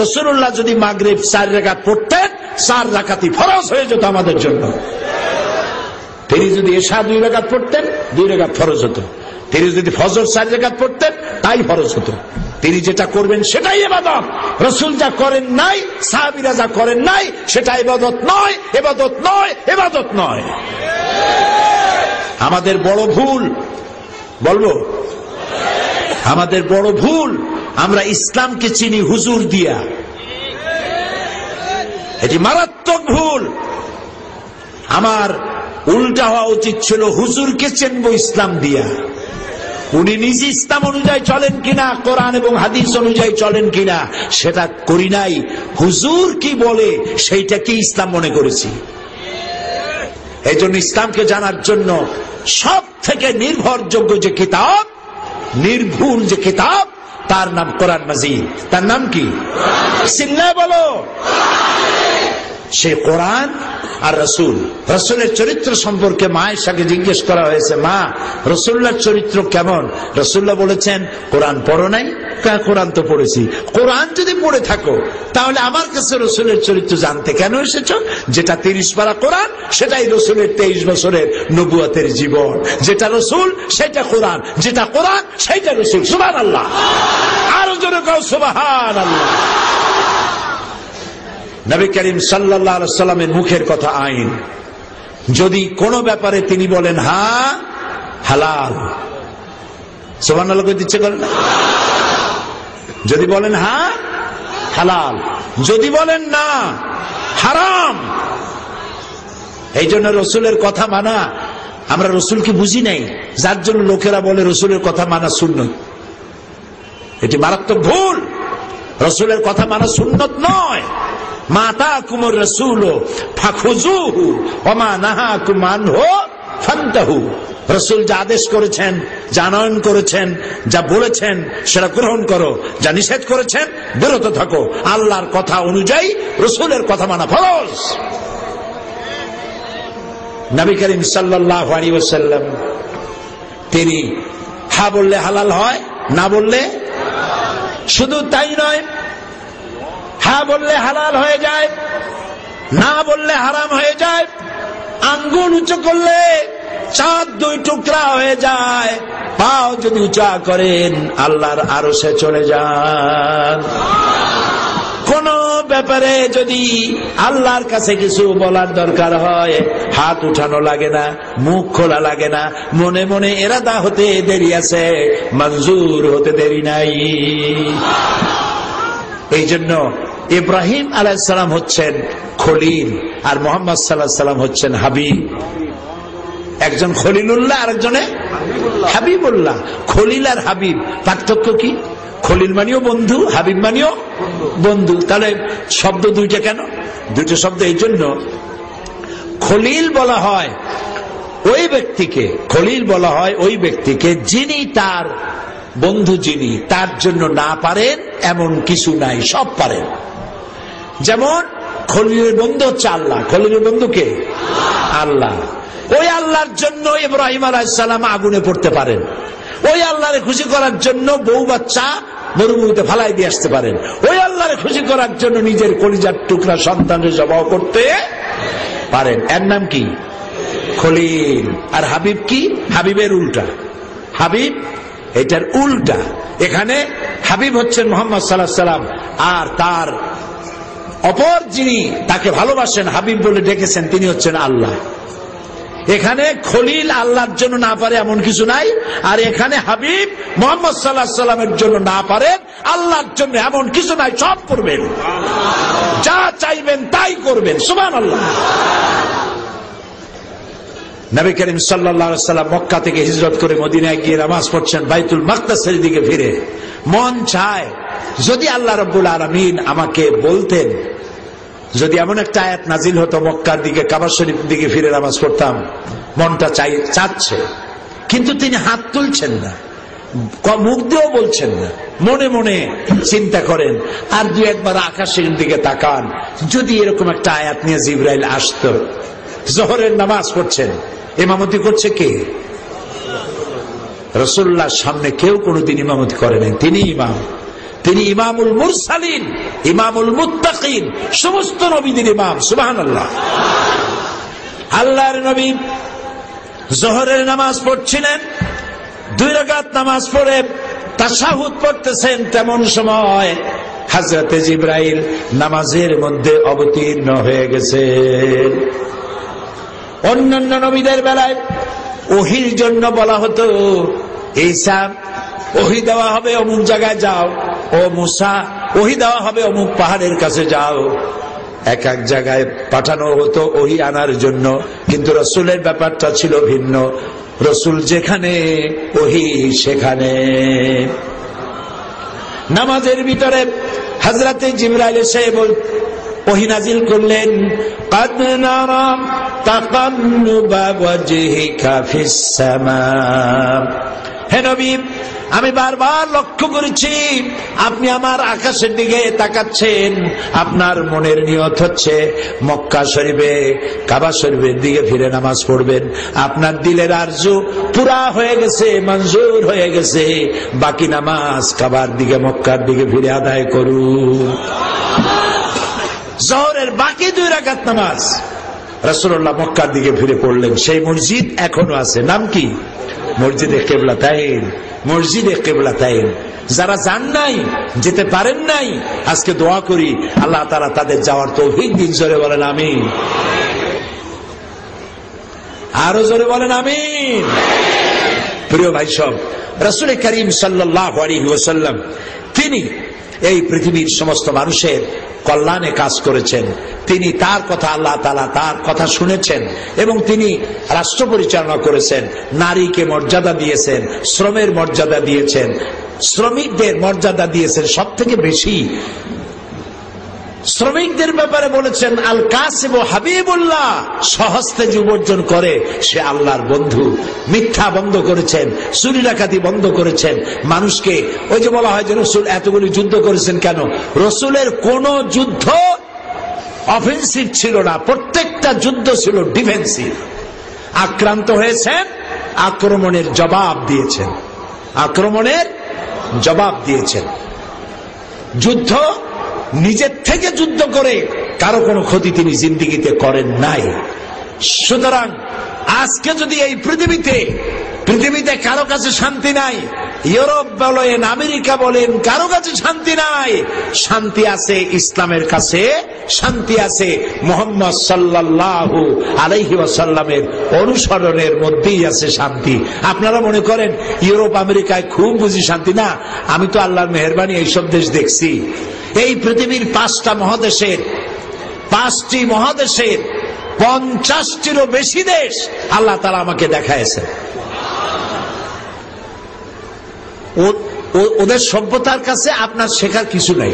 রাসূলুল্লাহ যদি মাগরিব 4 রাকাত পড়তেন, 4 রাকাতই ফরজ হয়ে যেত আমাদের জন্য। তিনি যদি এশা 2 রাকাত পড়তেন, 2 রাকাত ফরজ হতো। তিনি যদি ফজর 4 রাকাত পড়তেন, তাই ফরজ হতো। তিনি যেটা করবেন সেটাই ইবাদত। রাসূল যা করেন নাই, সাহাবীরা যা করেন নাই, সেটা ইবাদত নয়, ইবাদত নয়, ইবাদত নয়। আমাদের বড় ভুল, বলবো আমাদের বড় ভুল, আমরা ইসলামকে চিনি হুজুর দিয়া। এটি মারাত্মক ভুল। আমার উল্টা হওয়া উচিত ছিল, হুজুরকে চিনবো ইসলাম দিয়া। উনি নিজে ইসলাম অনুযায়ী চলেন কিনা, কোরআন এবং হাদিস অনুযায়ী চলেন কিনা সেটা করি নাই, হুজুর কি বলে সেইটাকে ইসলাম মনে করেছি। এই জন্য ইসলামকে জানার জন্য সব থেকে নির্ভরযোগ্য যে কিতাব, নির্ভুল যে কিতাব, তার নাম কোরআন মাজিদ। তার নাম কি? সিল্লাহ বলো। সে কোরআন আর রসুল। রসুলের চরিত্র সম্পর্কে মা আয়েশাকে জিজ্ঞেস করা হয়েছে, মা রসুল্লাহর চরিত্র কেমন? রসুল্লাহ বলেছেন, কোরআন পড়ো নাই? কোরআন তো পড়েছি। কোরআন যদি পড়ে থাকো তাহলে আমার কাছে রসুলের চরিত্র জানতে কেন এসেছো? যেটা 30 পারা কোরআন, সেটাই রসুলের 23 বছরের নবুয়তের জীবন। যেটা রসুল সেটা কোরআন, যেটা কোরআন সেইটা রসুল। সুবহানাল্লাহ। আরো জোরে কও সুবহানাল্লাহ। নবী করিম সাল্লাল্লাহু আলাইহি সাল্লামের মুখের কথা আইন। যদি কোন ব্যাপারে তিনি বলেন হ্যাঁ, হালাল। সুবহানাল্লাহ কইতে ইচ্ছে করে না? যদি বলেন হ্যাঁ, হালাল। যদি বলেন না, হারাম। এই জন্য রসুলের কথা মানা, আমরা রসুলকে বুঝি নাই, যার জন্য লোকেরা বলে রসুলের কথা মানা সুন্নত। এটি মারাত্মক ভুল। রসুলের কথা মানা সুন্নত নয়। মা আতাকুমুর রাসূল ফাখুযুহু ওয়া মা নাহাকুম আনহু ফান্তাহু। রাসূল যা আদেশ করেছেন, যা আনয়ন করেছেন, যা বলেছেন সেটা গ্রহণ করো, যা নিষেধ করেছেন বিরত থাকো। আল্লাহর কথা অনুযায়ী রাসূলের কথা মানা ফরজ। নবী করিম সাল্লাল্লাহু আলাইহি ওয়াসাল্লাম তিনি হ্যাঁ বললে হালাল হয়, না বললে। শুধু তাই নয়, হ্যাঁ বললে হালাল হয়ে যায়, না বললে হারাম হয়ে যায়। আঙ্গুল উঁচু করলে চাঁদ 2 টুকরা হয়ে যায়। পাও যদি উঁচা করেন আল্লাহর আরশে চলে যান। কোন ব্যাপারে যদি আল্লাহর কাছে কিছু বলার দরকার হয়, হাত উঠানো লাগে না, মুখ খোলা লাগে না, মনে মনে এরাদা হতে দেরি আছে, মঞ্জুর হতে দেরি নাই। এই জন্য ইব্রাহিম আলাইহিস সালাম হচ্ছেন খলিল, আর মুহাম্মদ সাল্লাল্লাহু আলাইহি সাল্লাম হচ্ছেন হাবিব। একজন খলিলুল্লাহ, আরেকজনে হাবিবুল্লাহ। খলিল আর হাবিব পার্থক্য কি? খলিল মানেও বন্ধু, হাবিব মানেও বন্ধু। তাহলে শব্দ দুইটা কেন? দুইটা শব্দ এই জন্য, খলিল বলা হয় ওই ব্যক্তিকে, খলিল বলা হয় ওই ব্যক্তিকে যিনি তার বন্ধু, যিনি তার জন্য না পারেন এমন কিছু নাই, সব পারেন। যেমন খলিলের বন্ধু হচ্ছে আল্লাহ। খলিলের বন্ধুকে আল্লাহ। ওই আল্লাহর জন্য ইব্রাহিম আলাইহিস সালাম আগুনে পড়তে পারেন। ওই আল্লাহরে খুশি করার জন্য বউ বাচ্চা মরুভূমিতে ফালাই দিয়ে আসতে পারেন। ওই আল্লাহরে খুশি করার জন্য নিজের কলিজার টুকরা সন্তানের জবাই করতে পারেন। এর নাম কি? খলিল। আর হাবিব কি? হাবিবের উল্টা। হাবিব এটার উল্টা। এখানে হাবিব হচ্ছেন মুহাম্মদ সাল্লাল্লাহু আলাইহি সাল্লাম, আর তার অপর যিনি তাকে ভালোবাসেন, হাবিব বলে ডেকেছেন, তিনি হচ্ছেন আল্লাহ। এখানে খলিল আল্লাহর জন্য না পারে এমন কিছু নাই, আর এখানে হাবিব মুহাম্মদ সাল্লাল্লাহু আলাইহি সাল্লামের জন্য না পারেন, আল্লাহর জন্য এমন কিছু নাই, সব করবেন, যা চাইবেন তাই করবেন। সুবহানাল্লাহ। নবী করিম সাল্লাল্লাহু আলাইহি সাল্লাম মক্কা থেকে হিজরত করে মদিনায় গিয়ে নামাজ পড়ছেন বাইতুল মাকদাসের দিকে ফিরে। মন চায় যদি আল্লাহ রাব্বুল আলামিন আমাকে বলতেন, যদি এমন একটা আয়াত নাজিল হতো মক্কার দিকে, কাবা শরীফের দিকে ফিরে নামাজ পড়তাম। মনটা চাচ্ছে, কিন্তু তিনি হাত তুলছেন না, মুখ দিয়েও বলছেন না, মনে মনে চিন্তা করেন। আর 2-1 আকাশের দিকে তাকান, যদি এরকম একটা আয়াত নিয়ে জিবরাইল আসতো। জোহরের নামাজ পড়ছেন, ইমামতি করছে কে? রাসূলুল্লাহর সামনে কেউ কোনোদিন ইমামতি করে নাই, তিনি ইমাম। তিনি ইমামুল মুরসালিন, ইমামুল মুত্তাকিন, সমস্ত নবীদের ইমাম। সুবহানাল্লাহ। আল্লাহর নবী জোহরের নামাজ পড়ছিলেন, 2 রাকাত নামাজ পড়ে তাশাহুদ পড়তেছেন, তেমন সময় হযরতে জিবরাইল নামাজের মধ্যে অবতীর্ণ হয়ে গেছেন। অন্যান্য নবীদের বেলায় ওহীর জন্য বলা হতো, ঈসা ওহী দেওয়া হবে অমুক জায়গায় যাও, ও মুসা ওহী দেওয়া হবে অমুক পাহাড়ের কাছে যাও। এক এক জায়গায় পাঠানো হতো ওহী আনার জন্য, কিন্তু রাসূলের ব্যাপারটা ছিল ভিন্ন। রাসূল যেখানে ওহী সেখানে। নামাজের ভিতরে হযরতে জিবরাইল এসে ওহী নাজিল করলেন, কাদ নারা তাকাল্লুবা ওয়াজহিকা ফিস সামা। হে নবী, আমি বারবার লক্ষ্য করেছি আপনি আমার আকাশের দিকে তাকাচ্ছেন। আপনার মনের নিয়ত হচ্ছে মক্কা শরীফে, কাবা শরীফের দিকে ফিরে নামাজ পড়বেন। আপনার দিলের আরজু পুরা হয়ে গেছে, মঞ্জুর হয়ে গেছে। বাকি নামাজ কাবার দিকে, মক্কার দিকে ফিরে আদায় করুন। জোহরের বাকি 2 রাকাত নামাজ রাসূলুল্লাহ মক্কার দিকে ফিরে পড়লেন। সেই মসজিদ এখনো আছে, নাম কি? মসজিদে কিবলাতাইন। মসজিদে কিবলাতাইন। যারা যান নাই, যেতে পারেন নাই, আজকে দোয়া করি আল্লাহ তাআলা তাদের যাওয়ার তৌফিক দিন। জোরে বলেন আমিন। আরো জোরে বলেন আমিন। প্রিয় ভাই সব, রাসূল করিম সাল্লাল্লাহু আলাইহি ওয়াসাল্লাম তিনি এই পৃথিবীর সমস্ত মানুষের কল্যাণে কাজ করেছেন। তিনি তার কথা, আল্লাহ তাআলা তার কথা শুনেছেন এবং তিনি রাষ্ট্র পরিচালনা করেছেন। নারীকে মর্যাদা দিয়েছেন, শ্রমের মর্যাদা দিয়েছেন, শ্রমিকদের মর্যাদা দিয়েছেন। সব থেকে বেশি শ্রমিকদের ব্যাপারে বলেছেন, আল কাসিব হাবিবুল্লাহ, সহস্তে যে উপার্জন করে সে আল্লাহর বন্ধু। মিথ্যা বন্ধ করেছেন, চুরি ডাকাতি বন্ধ করেছেন। মানুষকে ওই যে বলা হয় যে রাসূল এতগুলি যুদ্ধ করেছেন কেন? রাসূলের কোন যুদ্ধ অফেন্সিভ ছিল না, প্রত্যেকটা যুদ্ধ ছিল ডিফেন্সিভ। আক্রান্ত হয়েছেন, আক্রমণের জবাব দিয়েছেন, আক্রমণের জবাব দিয়েছেন। যুদ্ধ নিজের থেকে যুদ্ধ করে কারো কোনো ক্ষতি তিনি জিন্দেগিতে করেন নাই। সুতরাং আজকে যদি এই পৃথিবীতে কারো কাছে শান্তি নাই, ইউরোপ বলেন, আমেরিকা বলেন, কারো কাছে শান্তি নাই। শান্তি আছে ইসলামের কাছে, শান্তি আছে মুহাম্মদ সাল্লাল্লাহু আলাইহি ওয়াসাল্লামের অনুসরণের মধ্যেই আছে শান্তি। আপনারা মনে করেন ইউরোপ আমেরিকায় খুব বুঝি শান্তি? না, আমি তো আল্লাহর মেহেরবানি এইসব দেশ দেখছি। এই পৃথিবীর 5টি মহাদেশের 50টিরও বেশি দেশ আল্লাহ তাআলা আমাকে দেখায়ছেন। ওদের সভ্যতার কাছে আপনার শেখার কিছু নাই।